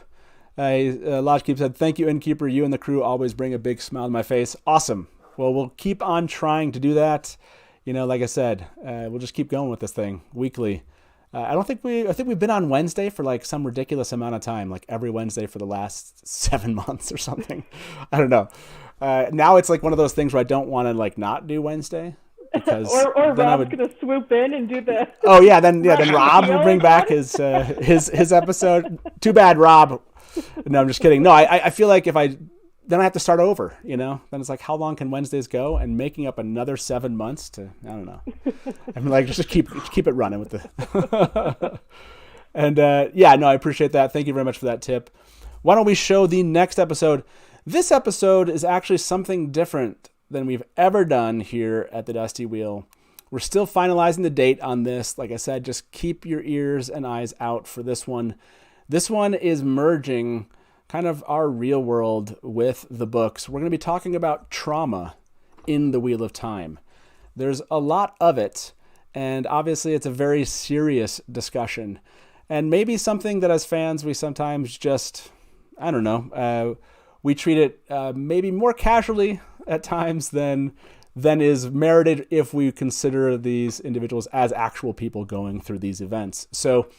Lodge Keep said, thank you, Innkeeper. You and the crew always bring a big smile to my face. Awesome. Well, we'll keep on trying to do that. Like I said, we'll just keep going with this thing weekly. I think we've been on Wednesday for like some ridiculous amount of time, like every Wednesday for the last 7 months or something. I don't know. Now it's like one of those things where I don't want to like not do Wednesday because or Rob's gonna swoop in and do the. Oh yeah, then Rob will bring back his episode. Too bad, Rob. No, I'm just kidding. No, I feel like then I have to start over, Then it's like, how long can Wednesdays go? And making up another 7 months to, I don't know. I'm like, just keep it running with the. And I appreciate that. Thank you very much for that tip. Why don't we show the next episode? This episode is actually something different than we've ever done here at the Dusty Wheel. We're still finalizing the date on this. Like I said, just keep your ears and eyes out for this one. This one is merging kind of our real world with the books. We're going to be talking about trauma in the Wheel of Time. There's a lot of it, and obviously it's a very serious discussion. And maybe something that as fans we sometimes just, I don't know, we treat it maybe more casually at times than is merited if we consider these individuals as actual people going through these events. So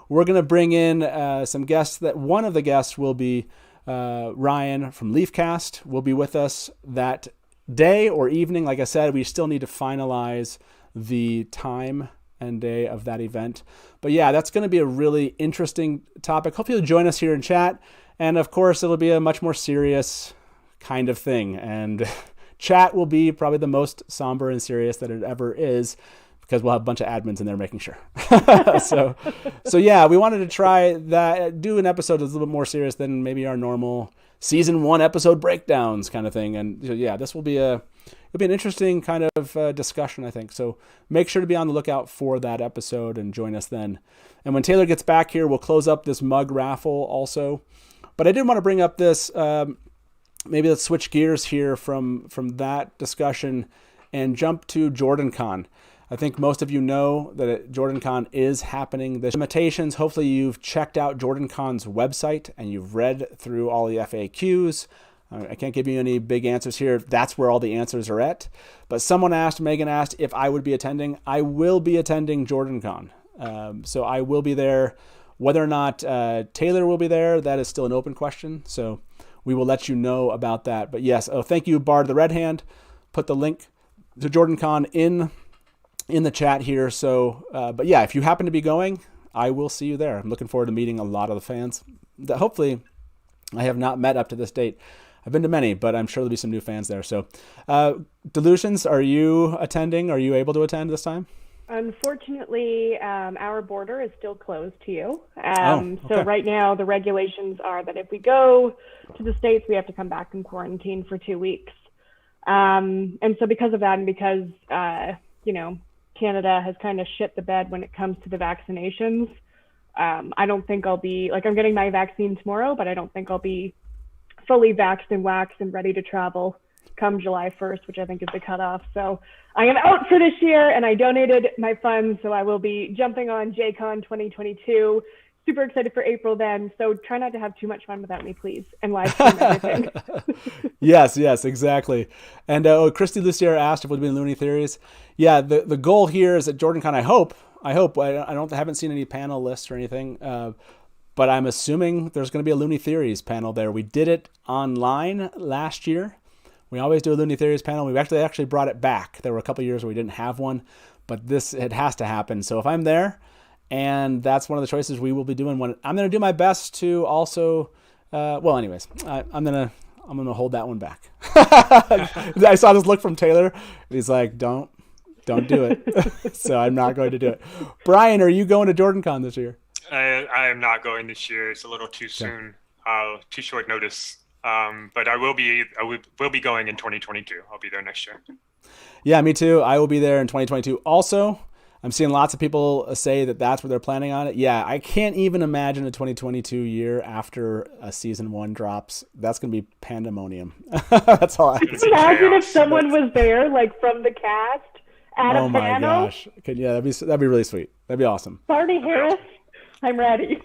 we're going to bring in some guests. That one of the guests will be Ryan from Leafcast will be with us that day or evening. Like I said, we still need to finalize the time and day of that event. But yeah, that's going to be a really interesting topic. Hopefully you'll join us here in chat. And of course, it'll be a much more serious kind of thing. And chat will be probably the most somber and serious that it ever is, because we'll have a bunch of admins in there making sure. So yeah, we wanted to try that, do an episode that's a little bit more serious than maybe our normal season 1 episode breakdowns kind of thing. And yeah, this will be an interesting kind of discussion, I think. So make sure to be on the lookout for that episode and join us then. And when Taylor gets back here, we'll close up this mug raffle also. But I did want to bring up this, maybe let's switch gears here from that discussion and jump to JordanCon. I think most of you know that JordanCon is happening. The limitations, hopefully you've checked out JordanCon's website and you've read through all the FAQs. I can't give you any big answers here. That's where all the answers are at. But Megan asked if I would be attending. I will be attending JordanCon. So I will be there. Whether or not Taylor will be there, that is still an open question. So we will let you know about that. But yes, thank you, Bard the Red Hand. Put the link to JordanCon in the chat here. So, but yeah, if you happen to be going, I will see you there. I'm looking forward to meeting a lot of the fans that hopefully I have not met up to this date. I've been to many, but I'm sure there'll be some new fans there. So, Delusions, are you attending? Are you able to attend this time? Unfortunately, our border is still closed to you. Okay. So right now the regulations are that if we go to the States, we have to come back and quarantine for 2 weeks. And so because of that, and because, Canada has kind of shit the bed when it comes to the vaccinations, I don't think I'll be, I'm getting my vaccine tomorrow, but I don't think I'll be fully vaxxed and waxed and ready to travel come July 1st, which I think is the cutoff. So I am out for this year, and I donated my funds, so I will be jumping on JCon 2022. Super excited for April then. So try not to have too much fun without me, please, and live stream everything. Yes, exactly. And Christy Lucier asked if we'd be in Looney Theories. Yeah, the goal here is at JordanCon. I hope. I haven't seen any panel lists or anything, but I'm assuming there's going to be a Looney Theories panel there. We did it online last year. We always do a Looney Theories panel. We actually brought it back. There were a couple of years where we didn't have one, but it has to happen. So if I'm there, and that's one of the choices we will be doing. I'm going to do my best to also. Anyways, I'm gonna hold that one back. I saw this look from Taylor. He's like, don't do it. So I'm not going to do it. Brian, are you going to JordanCon this year? I am not going this year. It's a little too soon, too short notice. But I will be going in 2022. I'll be there next year. Yeah, me too. I will be there in 2022. Also, I'm seeing lots of people say that that's what they're planning on it. Yeah, I can't even imagine a 2022 year after a season 1 drops. That's going to be pandemonium. That's all I can say. Imagine if someone was there, like from the cast, at a panel. Oh my gosh. Yeah, that'd be really sweet. That'd be awesome. Barney Harris, I'm ready.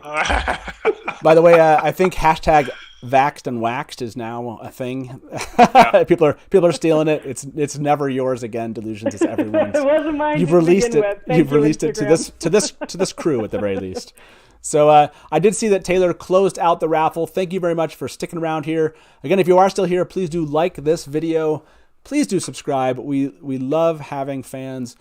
By the way, I think hashtag vaxxed and waxed is now a thing. Yeah. people are stealing it. It's never yours again. Delusions is everyone's. It wasn't mine. You've released it. You've released it to this crew at the very least. So I did see that Taylor closed out the raffle. Thank you very much for sticking around here. Again, if you are still here, please do like this video. Please do subscribe. We love having fans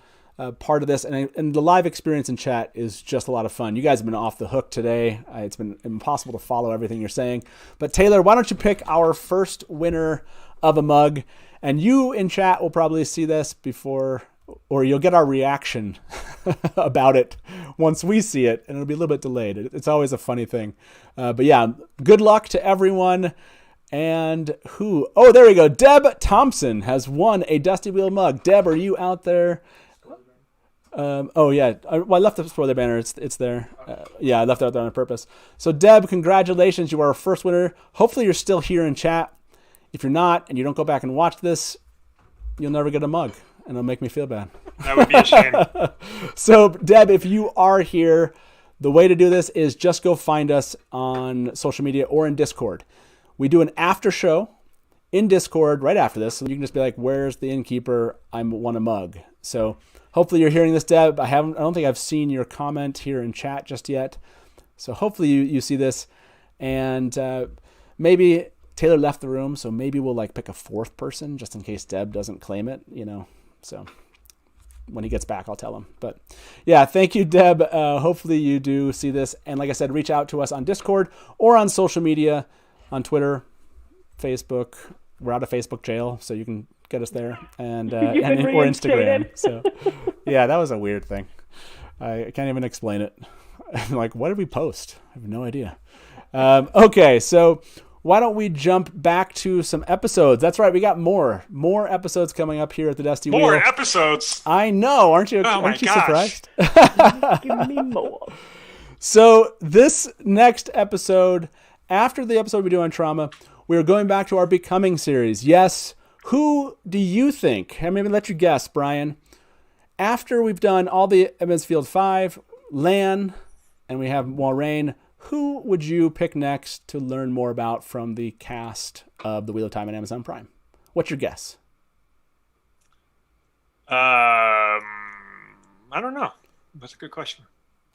part of this, and the live experience in chat is just a lot of fun. You guys have been off the hook today. It's been impossible to follow everything you're saying. But Taylor, why don't you pick our first winner of a mug? And you in chat will probably see this before, or you'll get our reaction about it once we see it, and it'll be a little bit delayed. It's always a funny thing. But yeah, good luck to everyone. And oh, there we go. Deb Thompson has won a Dusty Wheel mug. Deb, are you out there? Oh yeah, I left the spoiler banner. It's there. Yeah, I left it out there on purpose. So Deb, congratulations! You are our first winner. Hopefully, you're still here in chat. If you're not, and you don't go back and watch this, you'll never get a mug, and it'll make me feel bad. That would be a shame. So Deb, if you are here, the way to do this is just go find us on social media or in Discord. We do an after show in Discord right after this, so you can just be like, "Where's the Innkeeper? I want a mug." So. Hopefully you're hearing this, Deb. I don't think I've seen your comment here in chat just yet. So hopefully you see this. And maybe Taylor left the room, so maybe we'll pick a fourth person just in case Deb doesn't claim it, So when he gets back, I'll tell him. But yeah, thank you, Deb. Hopefully you do see this. And like I said, reach out to us on Discord or on social media, on Twitter, Facebook. We're out of Facebook jail, so you can get us there, and or Instagram. So yeah, that was a weird thing. I can't even explain it. Like, what did we post? I have no idea. Okay, so why don't we jump back to some episodes? That's right, we got more episodes coming up here at the Dusty Wheel. More episodes. I know, aren't you? Oh aren't you gosh. Surprised? Give me more. So this next episode, after the episode we do on trauma, we're going back to our Becoming series. Yes. Who do you think? I'm going to let you guess, Brian. After we've done all the Evans Field 5, Lan, and we have Moiraine, who would you pick next to learn more about from the cast of The Wheel of Time on Amazon Prime? What's your guess? I don't know. That's a good question.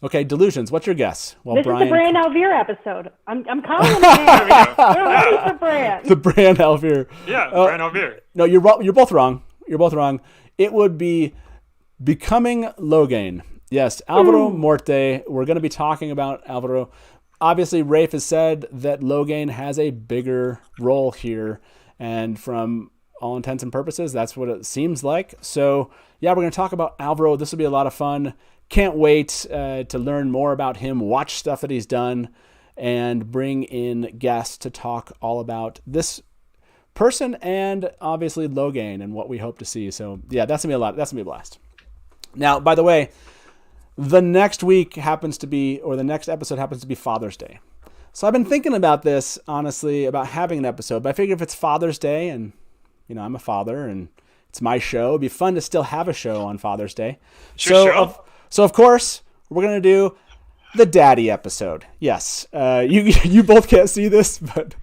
Okay, Delusions, what's your guess? Well, This Brian... is the Bran Alvear episode. I'm calling it now. We're ready for Bran. The Bran Alvear. Yeah, Bran Alvear. No, you're both wrong. You're both wrong. It would be Becoming Logain. Yes, Alvaro Morte. We're going to be talking about Alvaro. Obviously, Rafe has said that Logain has a bigger role here, and from all intents and purposes, that's what it seems like. So, yeah, we're going to talk about Alvaro. This will be a lot of fun. Can't wait to learn more about him, watch stuff that he's done, and bring in guests to talk all about this person and obviously Logain and what we hope to see. So yeah, that's gonna be a lot. That's gonna be a blast. Now, by the way, the next episode happens to be Father's Day. So I've been thinking about this, honestly, about having an episode. But I figure if it's Father's Day and, I'm a father and it's my show, it'd be fun to still have a show on Father's Day. So of course, we're going to do the daddy episode. Yes. You both can't see this, but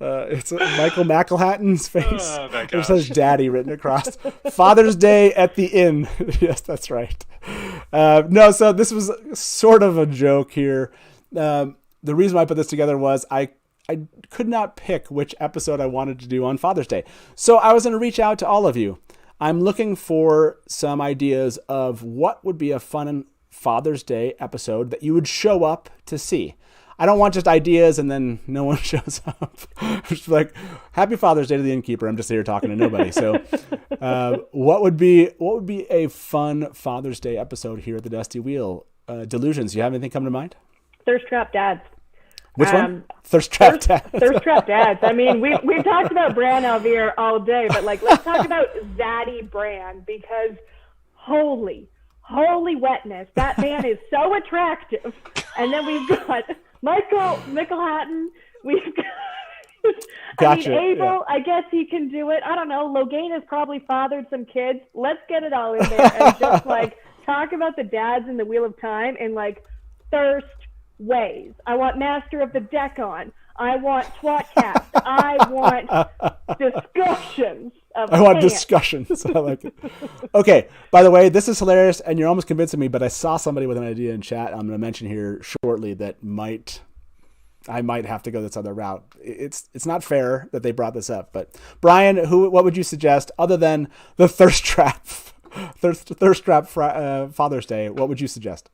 it's Michael McElhatton's face. Oh, my It gosh. says daddy written across. Father's Day at the inn. Yes, that's right. No, so this was sort of a joke here. The reason why I put this together was I could not pick which episode I wanted to do on Father's Day. So I was going to reach out to all of you. I'm looking for some ideas of what would be a fun Father's Day episode that you would show up to see. I don't want just ideas and then no one shows up. Just like, Happy Father's Day to the Innkeeper. I'm just here talking to nobody. So what would be a fun Father's Day episode here at the Dusty Wheel? Delusions, you have anything come to mind? Thirst Trap Dads. Which one? Thirst Trap Dads. Thirst Trap Dads. I mean, we've talked about Bran Alvear all day, but let's talk about Zaddy Bran, because holy wetness, that man is so attractive. And then we've got Michael McElhatton. We've got Gotcha. Abel, Yeah. I guess he can do it. I don't know. Logain has probably fathered some kids. Let's get it all in there and just talk about the dads in the Wheel of Time in thirst ways. I want Master of the Decon. I want Twatcast. I want discussions of I want pants. discussions. I like it. Okay, by the way, this is hilarious, and you're almost convincing me, but I saw somebody with an idea in chat I'm going to mention here shortly that I might have to go this other route. It's not fair that they brought this up, but Brian, what would you suggest other than the Thirst Trap Father's Day? What would you suggest?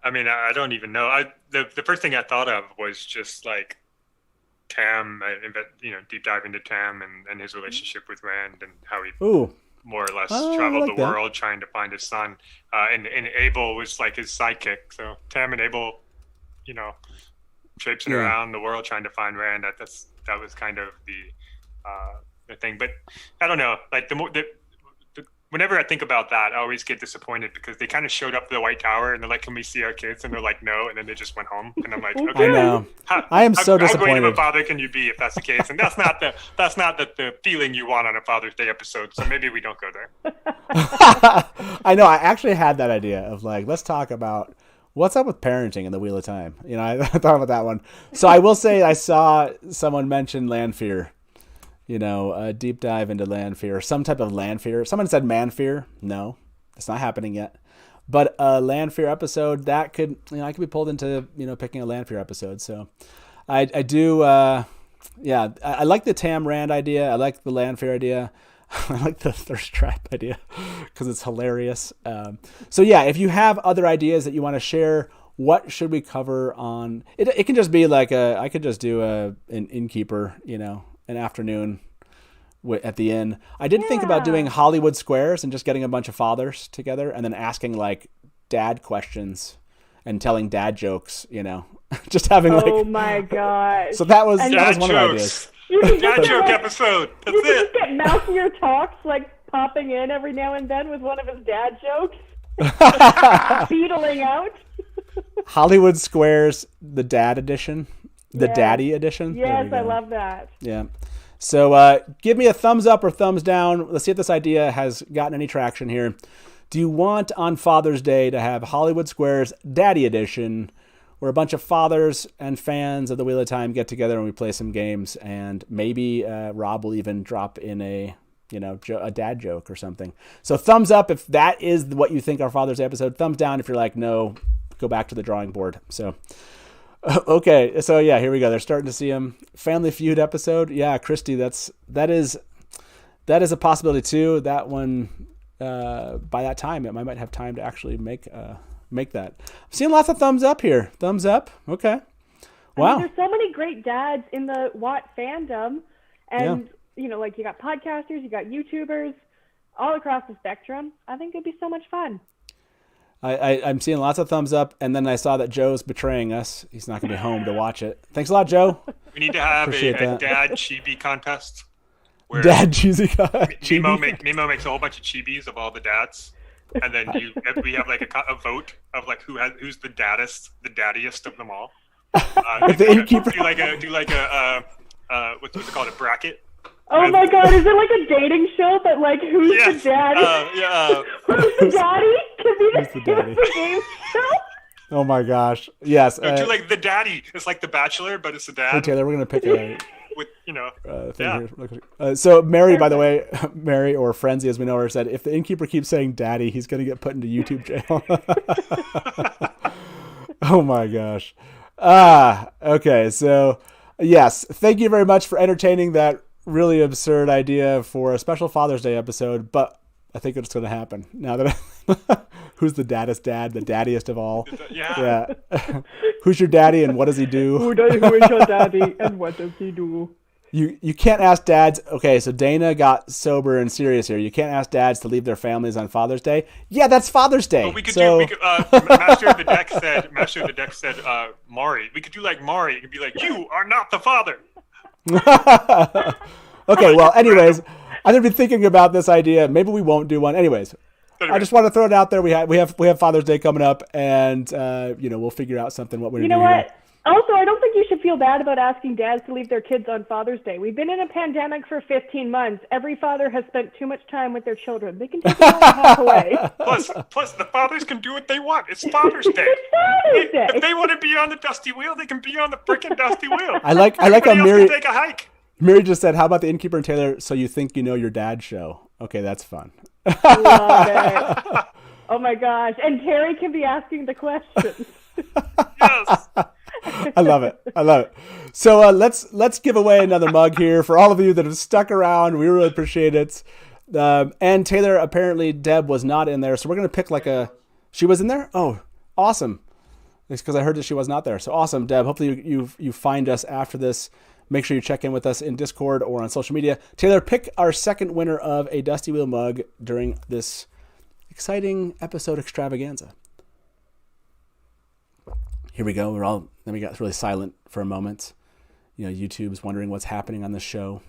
I mean, I don't even know. The first thing I thought of was just Tam, deep dive into Tam and his relationship with Rand and how he more or less traveled the world trying to find his son. And Abel was his sidekick. So Tam and Abel, traipsing around the world trying to find Rand. That was kind of the thing. But I don't know. Whenever I think about that, I always get disappointed because they kind of showed up to the White Tower and they're like, "Can we see our kids?" And they're like, "No," and then they just went home. And I'm like, "Okay, I know. I am so disappointed. How great of a father can you be if that's the case?" And that's not the feeling you want on a Father's Day episode. So maybe we don't go there. I know. I actually had that idea of let's talk about what's up with parenting in the Wheel of Time. I thought about that one. So I will say I saw someone mention land fear. A deep dive into land fear, some type of land fear. Someone said man fear. No, it's not happening yet. But a land fear episode that could, I could be pulled into, picking a land fear episode. So I do, I like the Tam Rand idea. I like the land fear idea. I like the Thirst Trap idea because it's hilarious. So yeah, if you have other ideas that you want to share, what should we cover on it? It can just be I could just do an Innkeeper, an afternoon at the inn. I did think about doing Hollywood Squares and just getting a bunch of fathers together and then asking dad questions and telling dad jokes, just having oh my god. So that was Dad one of my jokes. ideas. Dad joke episode. That's You can it. just get Mousier Talks popping in every now and then with one of his dad jokes. Beetling out. Hollywood Squares, the dad edition. The Yes. daddy edition. There Yes, we go. I love that. Yeah. So give me a thumbs up or thumbs down. Let's see if this idea has gotten any traction here. Do you want on Father's Day to have Hollywood Squares Daddy Edition, where a bunch of fathers and fans of the Wheel of Time get together and we play some games, and maybe Rob will even drop in a dad joke or something. So thumbs up if that is what you think our Father's Day episode. Thumbs down if you're like, no, go back to the drawing board. So okay, so yeah, here we go. They're starting to see him. Family Feud episode. Yeah, Christy, that is a possibility too. That one, by that time, I might have time to actually make that. I'm seeing lots of thumbs up here. Thumbs up. Okay. Wow. I mean, there's so many great dads in the Watt fandom, and you got podcasters, you got YouTubers, all across the spectrum. I think it'd be so much fun. I'm seeing lots of thumbs up, and then I saw that Joe's betraying us. He's not going to be home to watch it. Thanks a lot, Joe. We need to have Appreciate a that. dad chibi contest. Where Dad cheesy guy. Mimo makes a whole bunch of chibis of all the dads, and then we have a vote of who's the daddiest of them all. If the innkeeper do like a what's it called, a bracket. Oh my god, is it like a dating show? But like, who's Yes. the daddy? Who's the daddy? Can be Who's the daddy? the game show. Oh my gosh. Yes. No, do like the daddy. It's like The Bachelor, but it's a Hey dad Taylor, we're gonna pick a with thing yeah. here. So Mary, by the way, Mary or Frenzy, as we know her, said if the innkeeper keeps saying "daddy," he's gonna get put into YouTube jail. Oh my gosh. Okay. So yes, thank you very much for entertaining that really absurd idea for a special Father's Day episode. But I think it's gonna happen now that. Who's the daddest dad, the daddiest of all? Yeah. Who's your daddy and what does he do? Who is your daddy and what does he do? You can't ask dads. Okay, so Dana got sober and serious here. You can't ask dads to leave their families on Father's Day. Yeah, that's Father's Day. Well, we could so... do. Master of the Deck said Mari. We could do like Mari. It could be like, you are not the father. Okay. Well, anyways, I've been thinking about this idea. Maybe we won't do one. Anyways. I just want to throw it out there. We have Father's Day coming up, and we'll figure out something. What we're You know what? Also, I don't think you should feel bad about asking dads to leave their kids on Father's Day. We've been in a pandemic for 15 months. Every father has spent too much time with their children. They can take an hour and a half away. Plus, the fathers can do what they want. It's Father's Day. It's Father's Day. If they want to be on the Dusty Wheel, they can be on the freaking Dusty Wheel. I like how Everybody else Mary can take a hike. Mary just said, "How about the Innkeeper and Taylor? So you think you know your dad's show? Okay, that's fun." Love it. Oh my gosh. And Terry can be asking the questions. Yes. I love it. So let's give away another mug here for all of you that have stuck around. We really appreciate it. And Taylor, apparently Deb was not in there, so we're gonna pick she was in there. Oh, awesome! It's because I heard that she was not there. So awesome, Deb. Hopefully you find us after this. Make sure you check in with us in Discord or on social media. Taylor, pick our second winner of a Dusty Wheel mug during this exciting episode extravaganza. Here we go. Then we got really silent for a moment. YouTube's wondering what's happening on this show.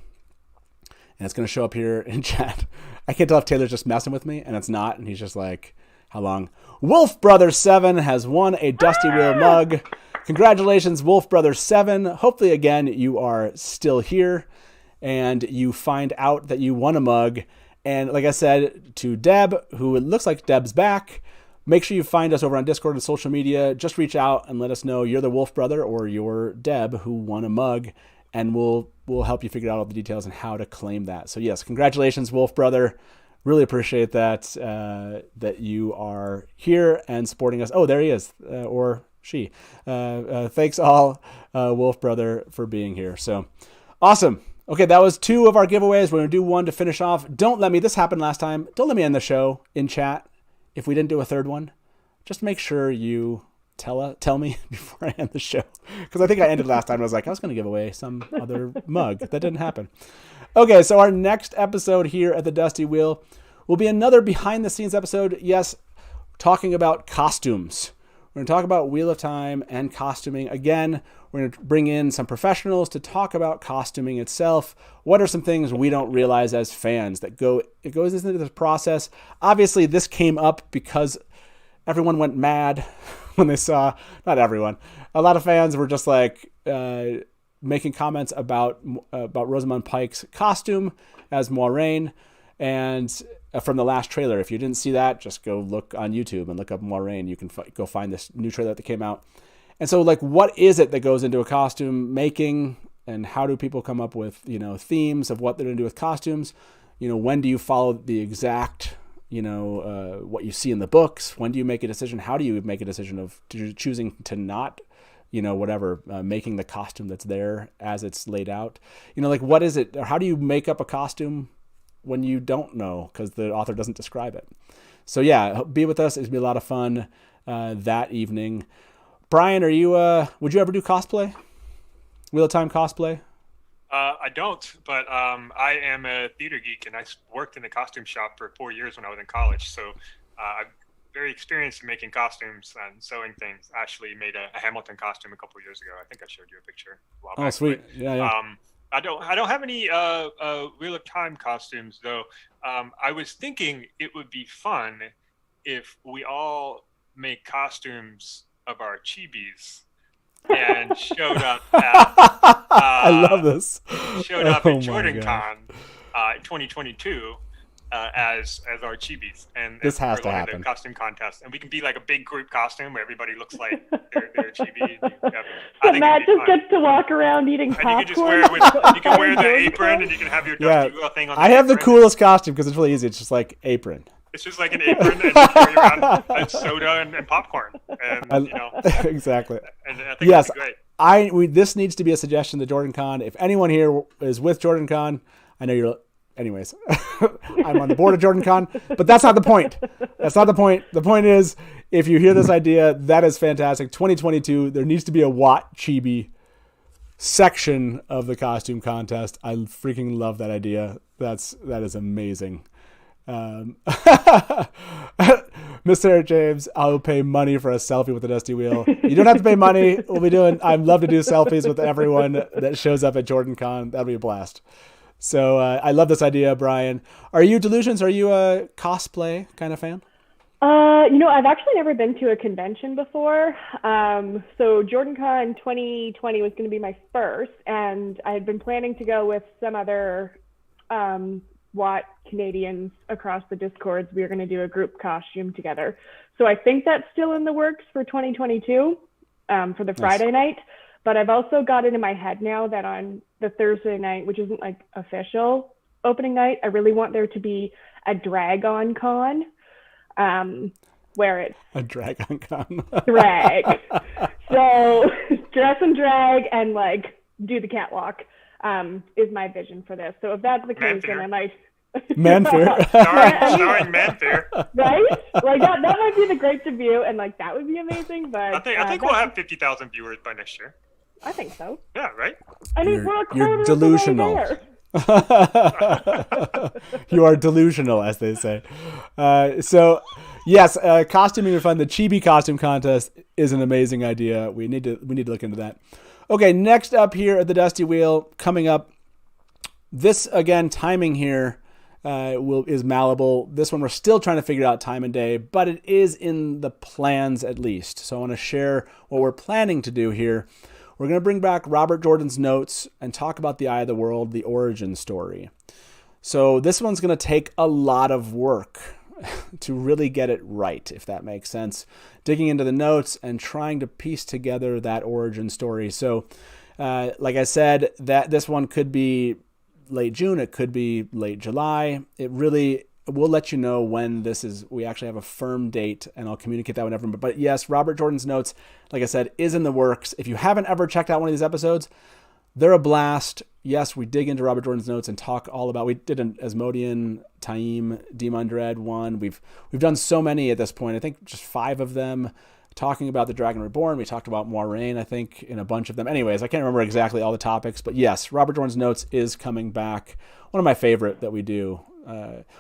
And it's going to show up here in chat. I can't tell if Taylor's just messing with me, and it's not. And he's just like, how long? Wolf Brother 7 has won a Dusty Wheel mug. Congratulations, Wolf Brother 7. Hopefully, again, you are still here and you find out that you won a mug. And like I said to Deb, who it looks like Deb's back, make sure you find us over on Discord and social media. Just reach out and let us know you're the Wolf Brother or you're Deb who won a mug, and we'll help you figure out all the details and how to claim that. So yes, congratulations, Wolf Brother. Really appreciate that that you are here and supporting us. Oh, there he is, or she. Thanks all, Wolf Brother, for being here. So awesome. Okay, that was 2 of our giveaways. We're going to do 1 to finish off. This happened last time. Don't let me end the show in chat if we didn't do a 3rd one. Just make sure you tell me before I end the show. Because I think I ended last time. I was going to give away some other mug. That didn't happen. Okay, so our next episode here at the Dusty Wheel will be another behind-the-scenes episode. Yes, talking about costumes. We're going to talk about Wheel of Time and costuming. Again, we're going to bring in some professionals to talk about costuming itself. What are some things we don't realize as fans that goes into this process? Obviously, this came up because everyone went mad when they saw, not everyone, a lot of fans were just like making comments about Rosamund Pike's costume as Moiraine, and from the last trailer. If you didn't see that, just go look on YouTube and look up Moiraine. You can go find this new trailer that came out. And so, what is it that goes into a costume making, and how do people come up with, themes of what they're going to do with costumes? When do you follow the exact, what you see in the books? When do you make a decision? How do you make a decision of choosing to not, making the costume that's there as it's laid out? What is it? Or how do you make up a costume when you don't know because the author doesn't describe it? So yeah, be with us. It's going to be a lot of fun that evening. Brian, would you ever do cosplay? Wheel of Time cosplay? I don't, but I am a theater geek, and I worked in the costume shop for 4 years when I was in college. So I'm very experienced in making costumes and sewing things. I actually made a Hamilton costume a couple of years ago. I think I showed you a picture a while back. Oh, sweet. Yeah. I don't have any Wheel of Time costumes, though. I was thinking it would be fun if we all make costumes of our chibis and showed up at I love this. showed up Oh at my JordanCon 2022 as our chibis, and This has for to one of happen. the costume contests, and we can be like a big group costume where everybody looks like they're a chibi. I So think Matt it'd be just fun. gets to walk around eating And you popcorn. can just wear you can wear the apron, and you can have your Yeah, Dusty Wheel thing on. I have the apron. coolest costume because it's really easy. It's just like apron. It's just like an apron, and you carry around soda and popcorn, and Exactly. and I think Yes. that'd be great. This needs to be a suggestion to JordanCon. If anyone here is with JordanCon, I know you're. Anyways, I'm on the board of JordanCon, but that's not the point. That's not the point. The point is, if you hear this idea, that is fantastic. 2022, there needs to be a Watchibi section of the costume contest. I freaking love that idea. That is amazing. Mr. James, I'll pay money for a selfie with the Dusty Wheel. You don't have to pay money. I'd love to do selfies with everyone that shows up at JordanCon. That'd be a blast. So I love this idea, Brian. Are you Delusions? Are you a cosplay kind of fan? I've actually never been to a convention before. So JordanCon 2020 was going to be my first, and I had been planning to go with some other Watt Canadians across the Discords. We were going to do a group costume together. So I think that's still in the works for 2022 for the Friday night. But I've also got it in my head now that on the Thursday night, which isn't like official opening night, I really want there to be a DragonCon, where it's a DragonCon. drag. So dress and drag and like do the catwalk is my vision for this. So if that's the case, then I might. Manfear. Starring Manfear. Right? Like that might be the great debut, and like that would be amazing. But I think we'll have 50,000 viewers by next year. I think so. Yeah, right? I mean, we're a You're quarter of the way delusional. there. You are delusional, as they say. So, yes, costuming and fun. The Chibi costume contest is an amazing idea. We need to look into that. Okay, next up here at the Dusty Wheel, coming up. This again, timing here is malleable. This one we're still trying to figure out time and day, but it is in the plans at least. So I want to share what we're planning to do here. We're going to bring back Robert Jordan's notes and talk about the Eye of the World, the origin story. So this one's going to take a lot of work to really get it right, if that makes sense. Digging into the notes and trying to piece together that origin story. So like I said, that this one could be late June, it could be late July. We'll let you know when we actually have a firm date, and I'll communicate that with everyone. But yes, Robert Jordan's notes, like I said, is in the works. If you haven't ever checked out one of these episodes, they're a blast. Yes, we dig into Robert Jordan's notes and talk all about. We did an Asmodean, Taim, Demon Dread one. We've done so many at this point. I think just 5 of them, talking about the Dragon Reborn. We talked about Moiraine, I think, in a bunch of them. Anyways, I can't remember exactly all the topics, but yes, Robert Jordan's notes is coming back. One of my favorite that we do.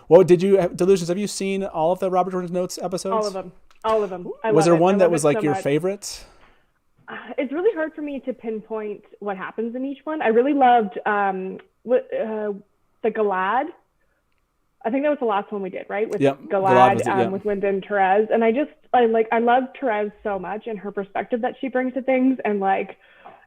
Delusions, have you seen all of the Robert Jordan's notes episodes? All of them. Was there one that was like your favorite? It's really hard for me to pinpoint what happens in each one. I really loved the Galad. I think that was the last one we did, right? With Galad, with Linda and Therese. And I love Therese so much and her perspective that she brings to things. And like,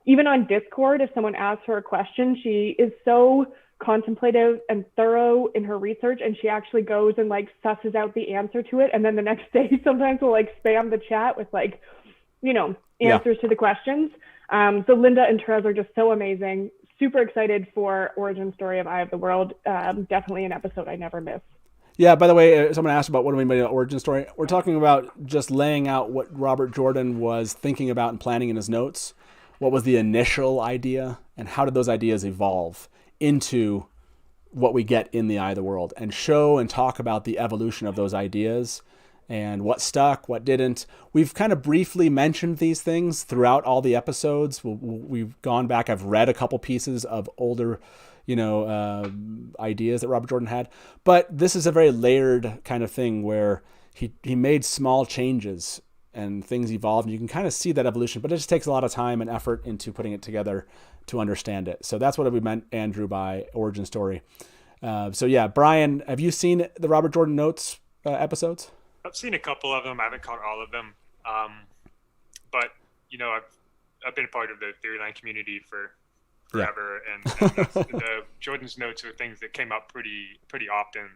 even on Discord, if someone asks her a question, she is so contemplative and thorough in her research, and she actually goes and like susses out the answer to it. And then the next day, sometimes we'll like spam the chat with like, answers to the questions. So Linda and Therese are just so amazing. Super excited for origin story of Eye of the World. Definitely an episode I never miss. Yeah, by the way, someone asked about what do we mean by origin story. We're talking about just laying out what Robert Jordan was thinking about and planning in his notes. What was the initial idea, and how did those ideas evolve into what we get in the Eye of the World, and show and talk about the evolution of those ideas and what stuck, what didn't. We've kind of briefly mentioned these things throughout all the episodes. We've gone back. I've read a couple pieces of older, ideas that Robert Jordan had. But this is a very layered kind of thing where he made small changes and things evolved. And you can kind of see that evolution, but it just takes a lot of time and effort into putting it together to understand it. So that's what we meant, Andrew, by origin story. So yeah, Brian, have you seen the Robert Jordan notes episodes? I've seen a couple of them. I haven't caught all of them. But I've been a part of the Theoryline community for forever, and the Jordan's notes are things that came up pretty often.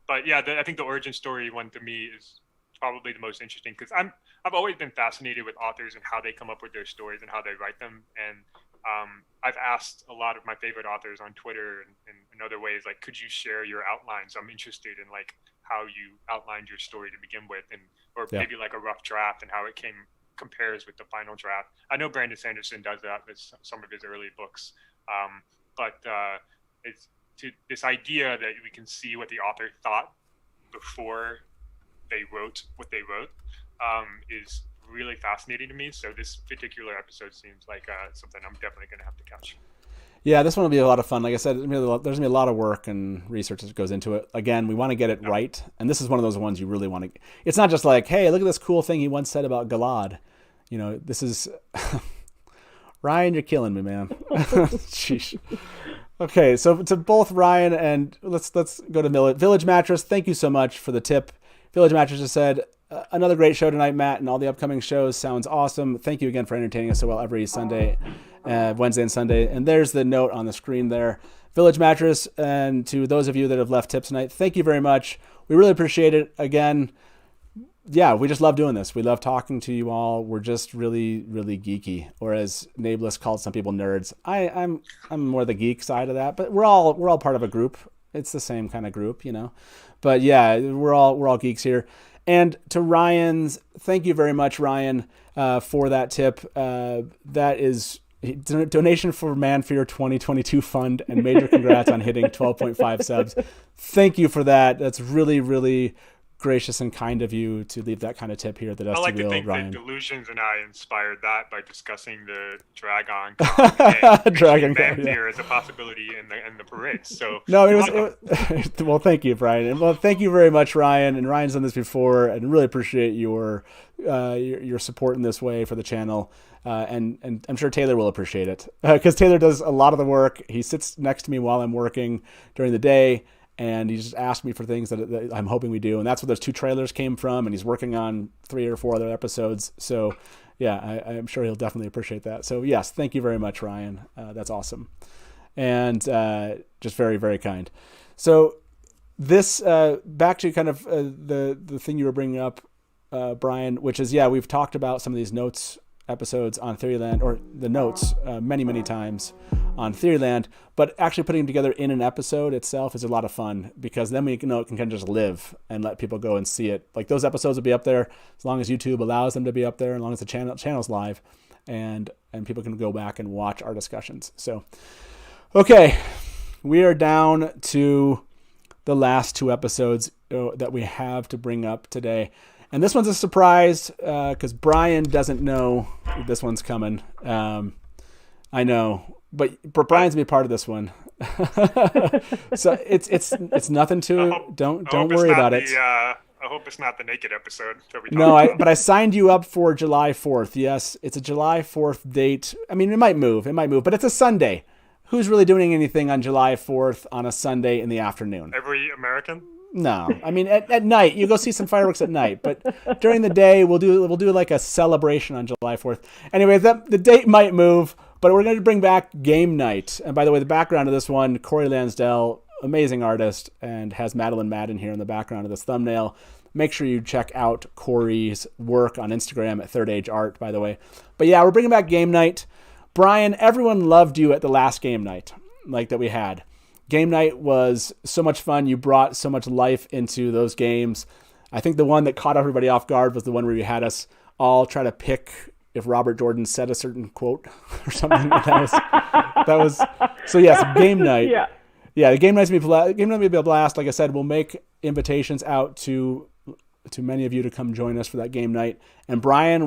But yeah, I think the origin story one to me is probably the most interesting, because I've always been fascinated with authors and how they come up with their stories and how they write them. And I've asked a lot of my favorite authors on Twitter and in other ways, like, could you share your outlines? I'm interested in like how you outlined your story to begin with, or maybe like a rough draft and how it compares with the final draft. I know Brandon Sanderson does that with some of his early books, but it's this idea that we can see what the author thought before they wrote what they wrote is really fascinating to me. So this particular episode seems like something I'm definitely going to have to catch. Yeah, this one will be a lot of fun. Like I said, there's going to be a lot of work and research that goes into it. Again, we want to get it right, and this is one of those ones you really want to. It's not just like, hey, look at this cool thing he once said about Galad. You know, this is Ryan, you're killing me, man. Sheesh. Okay, so to both Ryan and let's go to Village Mattress. Thank you so much for the tip. Village Mattress has said, another great show tonight, Matt, and all the upcoming shows sounds awesome. Thank you again for entertaining us so well every Sunday, Wednesday and Sunday. And there's the note on the screen there. Village Mattress, and to those of you that have left tips tonight, thank you very much. We really appreciate it. Again, yeah, we just love doing this. We love talking to you all. We're just really, really geeky, or as Nablus called some people, nerds. I'm more the geek side of that, but we're all part of a group. It's the same kind of group, you know. But yeah, we're all geeks here. And to Ryan's, thank you very much, Ryan, for that tip. That is donation for Man for Your 2022 fund, and major congrats on hitting 12.5 subs. Thank you for that. That's really, really gracious and kind of you to leave that kind of tip here at the Dusty Wheel, I like to think Ryan. that Delusions and I inspired that by discussing the Dragon Vampire as a possibility in the parades. So no, it was well, thank you, Brian, and well, thank you very much, Ryan. And Ryan's done this before, and really appreciate your support in this way for the channel. And I'm sure Taylor will appreciate it, because Taylor does a lot of the work. He sits next to me while I'm working during the day, and he just asked me for things that I'm hoping we do. And that's where those 2 trailers came from. And he's working on 3 or 4 other episodes. So yeah, I'm sure he'll definitely appreciate that. So yes, thank you very much, Ryan. That's awesome. And just very, very kind. So this, back to kind of the thing you were bringing up, Brian, which is, yeah, we've talked about some of these notes episodes on Theoryland, or the notes many, many times on Theoryland, but actually putting them together in an episode itself is a lot of fun, because then we know it can kind of just live and let people go and see it. Like, those episodes will be up there as long as YouTube allows them to be up there, as long as the channel's live, and people can go back and watch our discussions. So, okay, we are down to the last 2 episodes that we have to bring up today. And this one's a surprise, because Brian doesn't know this one's coming. I know, but Brian's gonna be part of this one. So it's nothing to don't worry about it. I hope it's not the naked episode that we talked about. But I signed you up for July 4th. Yes, it's a July 4th date. I mean, it might move, but it's a Sunday. Who's really doing anything on July 4th on a Sunday in the afternoon? Every American? No, I mean at night you go see some fireworks at night, but during the day we'll do like a celebration on July 4th. Anyway, the date might move, but we're going to bring back game night. And by the way, the background of this one, Corey Lansdell, amazing artist, and has Madeline Madden here in the background of this thumbnail. Make sure you check out Corey's work on Instagram at Third Age Art, by the way. But yeah, we're bringing back game night. Brian, everyone loved you at the last game night, like that we had. Game night was so much fun. You brought so much life into those games. I think the one that caught everybody off guard was the one where you had us all try to pick if Robert Jordan said a certain quote or something. that was so yes, game night. Yeah, the game night's gonna be a blast. Like I said, we'll make invitations out to many of you to come join us for that game night. And Brian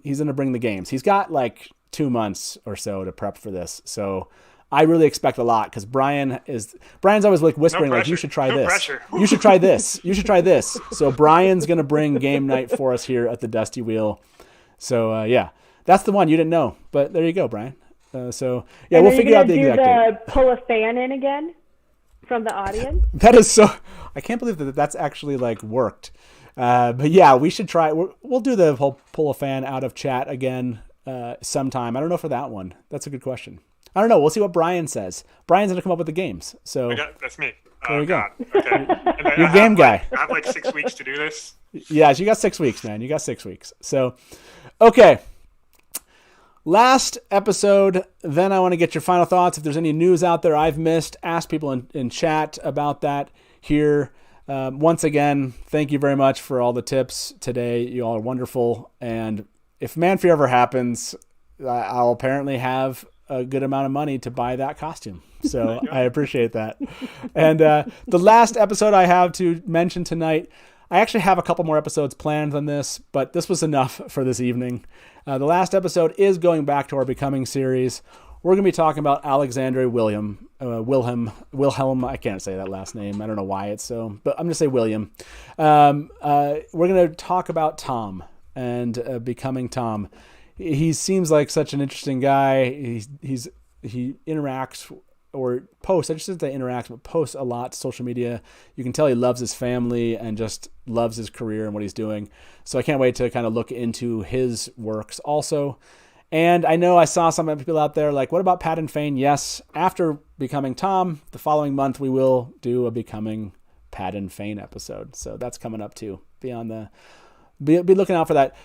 he's gonna bring the games. He's got like 2 months or so to prep for this. So I really expect a lot, because Brian's always like whispering, like, you should try this. You should try this. You should try this. So Brian's going to bring game night for us here at the Dusty Wheel. So yeah, that's the one you didn't know, but there you go, Brian. So yeah, we'll figure out the exact date. Pull a fan in again from the audience. That is so, I can't believe that's actually like worked. But yeah, we should try. We'll do the whole pull a fan out of chat again. sometime. I don't know for that one. That's a good question. I don't know. We'll see what Brian says. Brian's going to come up with the games. So That's me. There you go. God. Okay. And You're game guy. I have like 6 weeks to do this. Yeah, you got 6 weeks, man. You got 6 weeks. So, okay. Last episode, then I want to get your final thoughts. If there's any news out there I've missed, ask people in chat about that here. Once again, thank you very much for all the tips today. You all are wonderful. And if Man Fear ever happens, I'll apparently have a good amount of money to buy that costume. So I appreciate that. And the last episode I have to mention tonight, I actually have a couple more episodes planned than this, but this was enough for this evening. The last episode is going back to our Becoming series. We're going to be talking about Alexander Wilhelm. I can't say that last name. I don't know why it's so, but I'm going to say William. We're going to talk about Tom and becoming Tom. He seems like such an interesting guy. He interacts or posts. I just said they interact, but posts a lot to social media. You can tell he loves his family and just loves his career and what he's doing. So I can't wait to kind of look into his works also. And I know I saw some people out there like, what about Pat and Fane? Yes, after Becoming Tom, the following month we will do a Becoming Pat and Fane episode. So that's coming up too. Be looking out for that.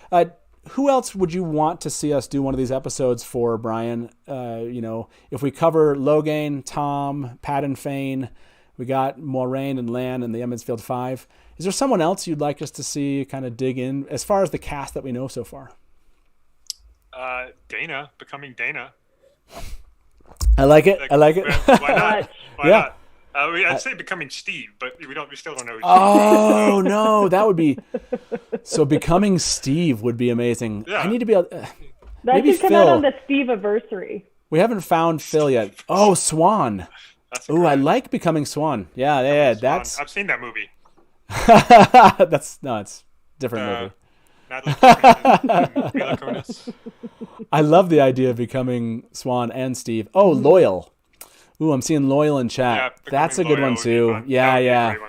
Who else would you want to see us do one of these episodes for, Brian? If we cover Logain, Tom, Pat and Fane, we got Moiraine and Lan and the Emmonsfield 5. Is there someone else you'd like us to see kind of dig in as far as the cast that we know so far? Dana, becoming Dana. I like it. I like it. Why not? Why Yeah. not? I'd say becoming Steve, but we still don't know. Oh no, that would be so. Becoming Steve would be amazing. Yeah. I need to be able. That Maybe should come Phil. out on the Steve-iversary. We haven't found Phil yet. Oh, Swan. Ooh, I like Becoming Swan. Yeah. That's. I've seen that movie. It's a different movie. Natalie Portman, Mila Kunis. I love the idea of becoming Swan and Steve. Oh, Loyal. Ooh, I'm seeing Loyal in chat. Yeah, That's a good Loyal one would be too. fun. That Yeah, would be a yeah. great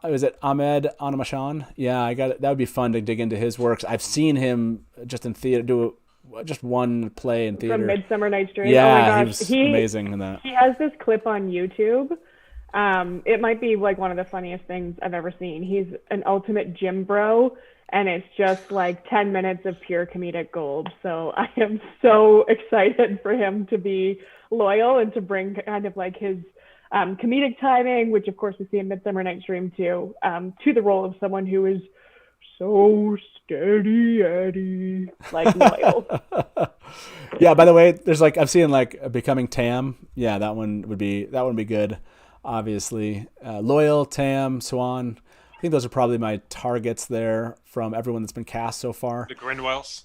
one. Is it Ahmed Animashan? Yeah, I got it. That would be fun to dig into his works. I've seen him just in theater do just one play in theater. From Midsummer Night's Dream. Yeah, oh my gosh. he was amazing in that. He has this clip on YouTube. It might be like one of the funniest things I've ever seen. He's an ultimate gym bro, and it's just like 10 minutes of pure comedic gold. So I am so excited for him to be Loyal and to bring kind of like his comedic timing, which of course we see in Midsummer Night's Dream too, to the role of someone who is so steady Eddie, like Loyal. Yeah, by the way, there's like I've seen like Becoming Tam. Yeah, that one would be good. Obviously, Loyal, Tam, Swan. I think those are probably my targets there from everyone that's been cast so far. The Grinwells.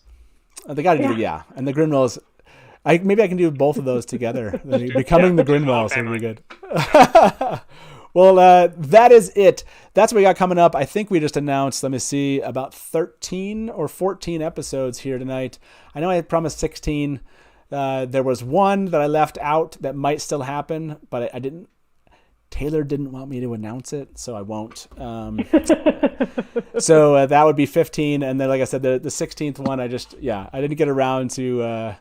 They got to do, yeah. And the Grinwells, maybe I can do both of those together. Becoming the Grinwells would be good. Well, that is it. That's what we got coming up. I think we just announced, let me see, about 13 or 14 episodes here tonight. I know I had promised 16. There was one that I left out that might still happen, but I didn't. Taylor didn't want me to announce it, so I won't. So that would be 15, and then, like I said, the 16th one, I didn't get around to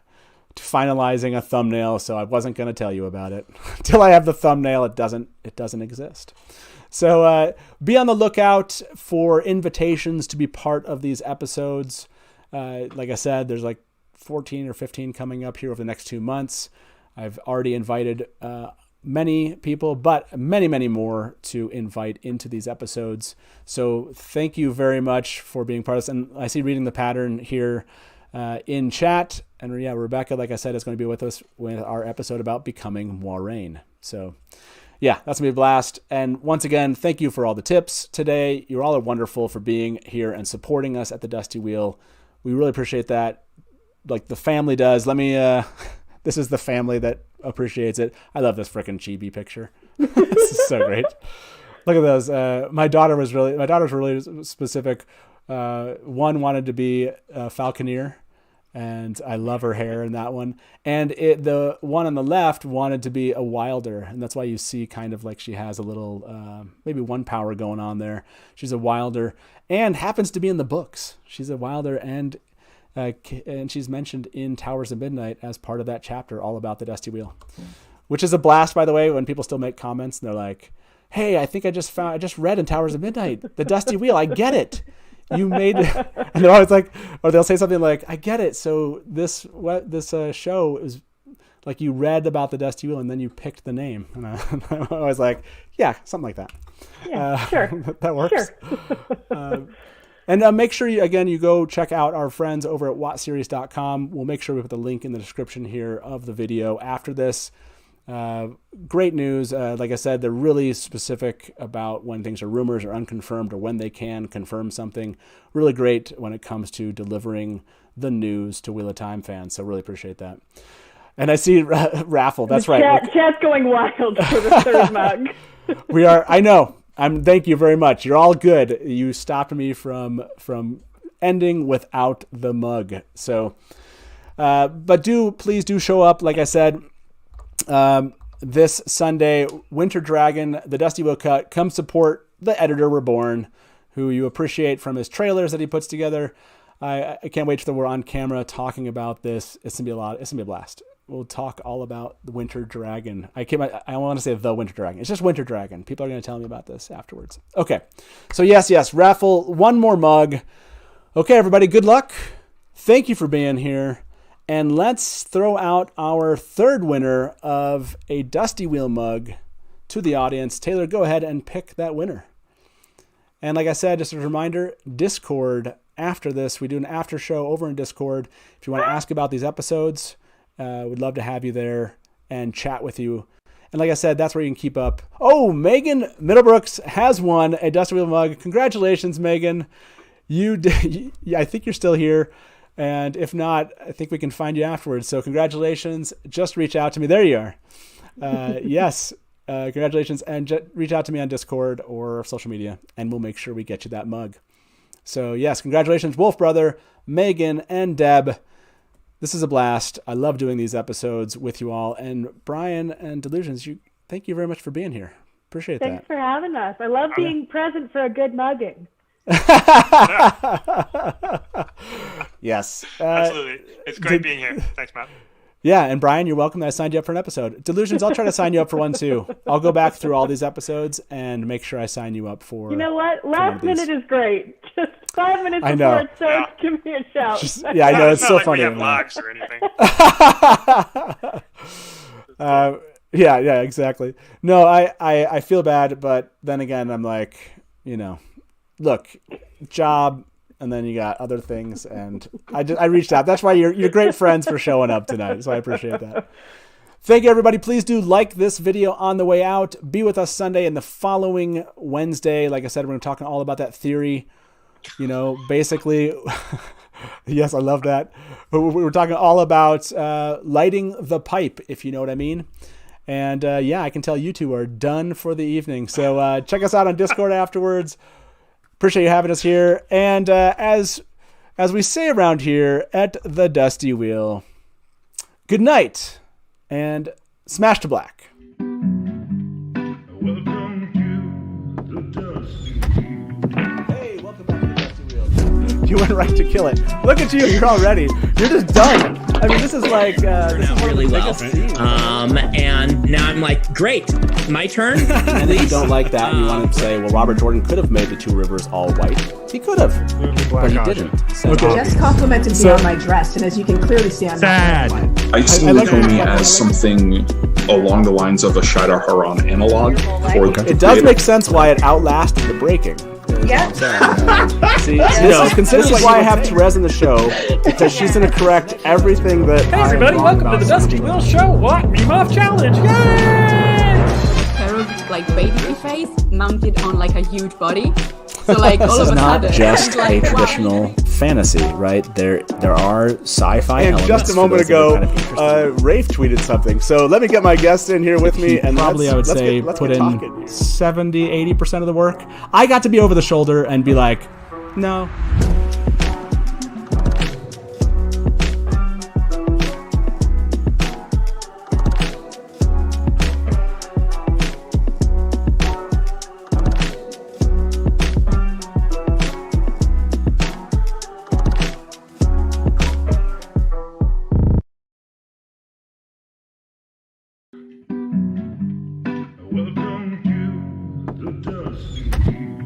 finalizing a thumbnail, so I wasn't going to tell you about it until I have the thumbnail. It doesn't exist. So be on the lookout for invitations to be part of these episodes. Like I said, there's like 14 or 15 coming up here over the next 2 months. I've already invited many people, but many, many more to invite into these episodes. So thank you very much for being part of this. And I see Reading the Pattern here in chat. And yeah, Rebecca, like I said, is going to be with us with our episode about becoming Moiraine. So yeah, that's going to be a blast. And once again, thank you for all the tips today. You all are wonderful for being here and supporting us at the Dusty Wheel. We really appreciate that. Like the family does. This is the family that appreciates it. I love this frickin' chibi picture. This is so great. Look at those. My daughter's really specific. One wanted to be a falconer, and I love her hair in that one. And the one on the left wanted to be a wilder, and that's why you see kind of like she has a little maybe one power going on there. She's a wilder and happens to be in the books. She's a wilder and and she's mentioned in Towers of Midnight as part of that chapter all about the Dusty Wheel, which is a blast, by the way, when people still make comments and they're like, hey, I think I just read in Towers of Midnight, the Dusty Wheel. I get it. You made it. And they're always like, or they'll say something like, I get it. So this show is like you read about the Dusty Wheel and then you picked the name. And I'm always like, yeah, something like that. Yeah, sure. That works. Sure. And make sure you go check out our friends over at watseries.com. We'll make sure we put the link in the description here of the video after this. Great news. Like I said, they're really specific about when things are rumors or unconfirmed or when they can confirm something. Really great when it comes to delivering the news to Wheel of Time fans. So really appreciate that. And I see Raffle. That's right. Chat's going wild for the third mug. We are. I know. Thank you very much. You're all good. You stopped me from ending without the mug. So, but please do show up. Like I said, this Sunday, Winter Dragon, the Dusty Wheel Cut. Come support the editor Reborn, who you appreciate from his trailers that he puts together. I can't wait till we're on camera talking about this. It's gonna be a lot. It's gonna be a blast. We'll talk all about the Winter Dragon. I want to say the Winter Dragon. It's just Winter Dragon. People are going to tell me about this afterwards. Okay. So yes, raffle, one more mug. Okay, everybody, good luck. Thank you for being here. And let's throw out our third winner of a Dusty Wheel mug to the audience. Taylor, go ahead and pick that winner. And like I said, just a reminder, Discord after this, we do an after show over in Discord. If you want to ask about these episodes, we'd love to have you there and chat with you. And like I said, that's where you can keep up. Oh, Megan Middlebrooks has won a Dusty Wheel mug. Congratulations, Megan. I think you're still here. And if not, I think we can find you afterwards. So congratulations. Just reach out to me. There you are. Yes. Congratulations. And reach out to me on Discord or social media, and we'll make sure we get you that mug. So yes, congratulations, Wolf Brother, Megan, and Deb. This is a blast. I love doing these episodes with you all. And Brian and Delusions, thank you very much for being here. Appreciate Thanks for having us. I love being present for a good mugging. Yes. Absolutely. It's great being here. Thanks, Matt. Yeah, and Brian, you're welcome. I signed you up for an episode. Delusions, I'll try to sign you up for one too. I'll go back through all these episodes and make sure I sign you up for. You know what? Last minute is great. Just 5 minutes before it starts, give me a shout. I know, it's so like funny. We have lags or anything. Yeah, exactly. No, I feel bad, but then again, I'm like, look, job, and then you got other things, and I reached out. That's why you're great friends for showing up tonight, so I appreciate that. Thank you, everybody. Please do like this video on the way out. Be with us Sunday and the following Wednesday. Like I said, we're going to talk all about that theory. Basically, yes, I love that. We're talking all about lighting the pipe, if you know what I mean. And I can tell you two are done for the evening. So check us out on Discord afterwards. Appreciate you having us here. And as we say around here at the Dusty Wheel, good night and smash to black. Welcome to the Dusty Wheel. Hey, welcome back to the Dusty Wheel. You went right to kill it. Look at you. You're already. You're just done. I mean, this is like this is really well. And now I'm like, great, my turn. And if you don't like that, and you want to say, well, Robert Jordan could have made the two rivers all white. He could have, but he didn't. So, Just complimented me on my dress, and as you can clearly see, I'm sad. not I see Nakomi as something along the lines of a Shadar Haran analog. It does make sense why it outlasted the breaking. Yeah. See, this is why I have Therese in the show, because she's going to correct everything that. Hey everybody, welcome to the Dusty Wheel Show. What? Meme Off Challenge. Yay! Pair of baby face mounted on a huge body. So all This of is a not sudden, just it's a traditional fantasy, right? There are sci-fi and elements. Just a moment for those that ago, are kind of Rafe tweeted something. So let me get my guest in here with me, and Probably, I would say, put in 70, 80% of the work. I got to be over the shoulder and be like, no. dusty field.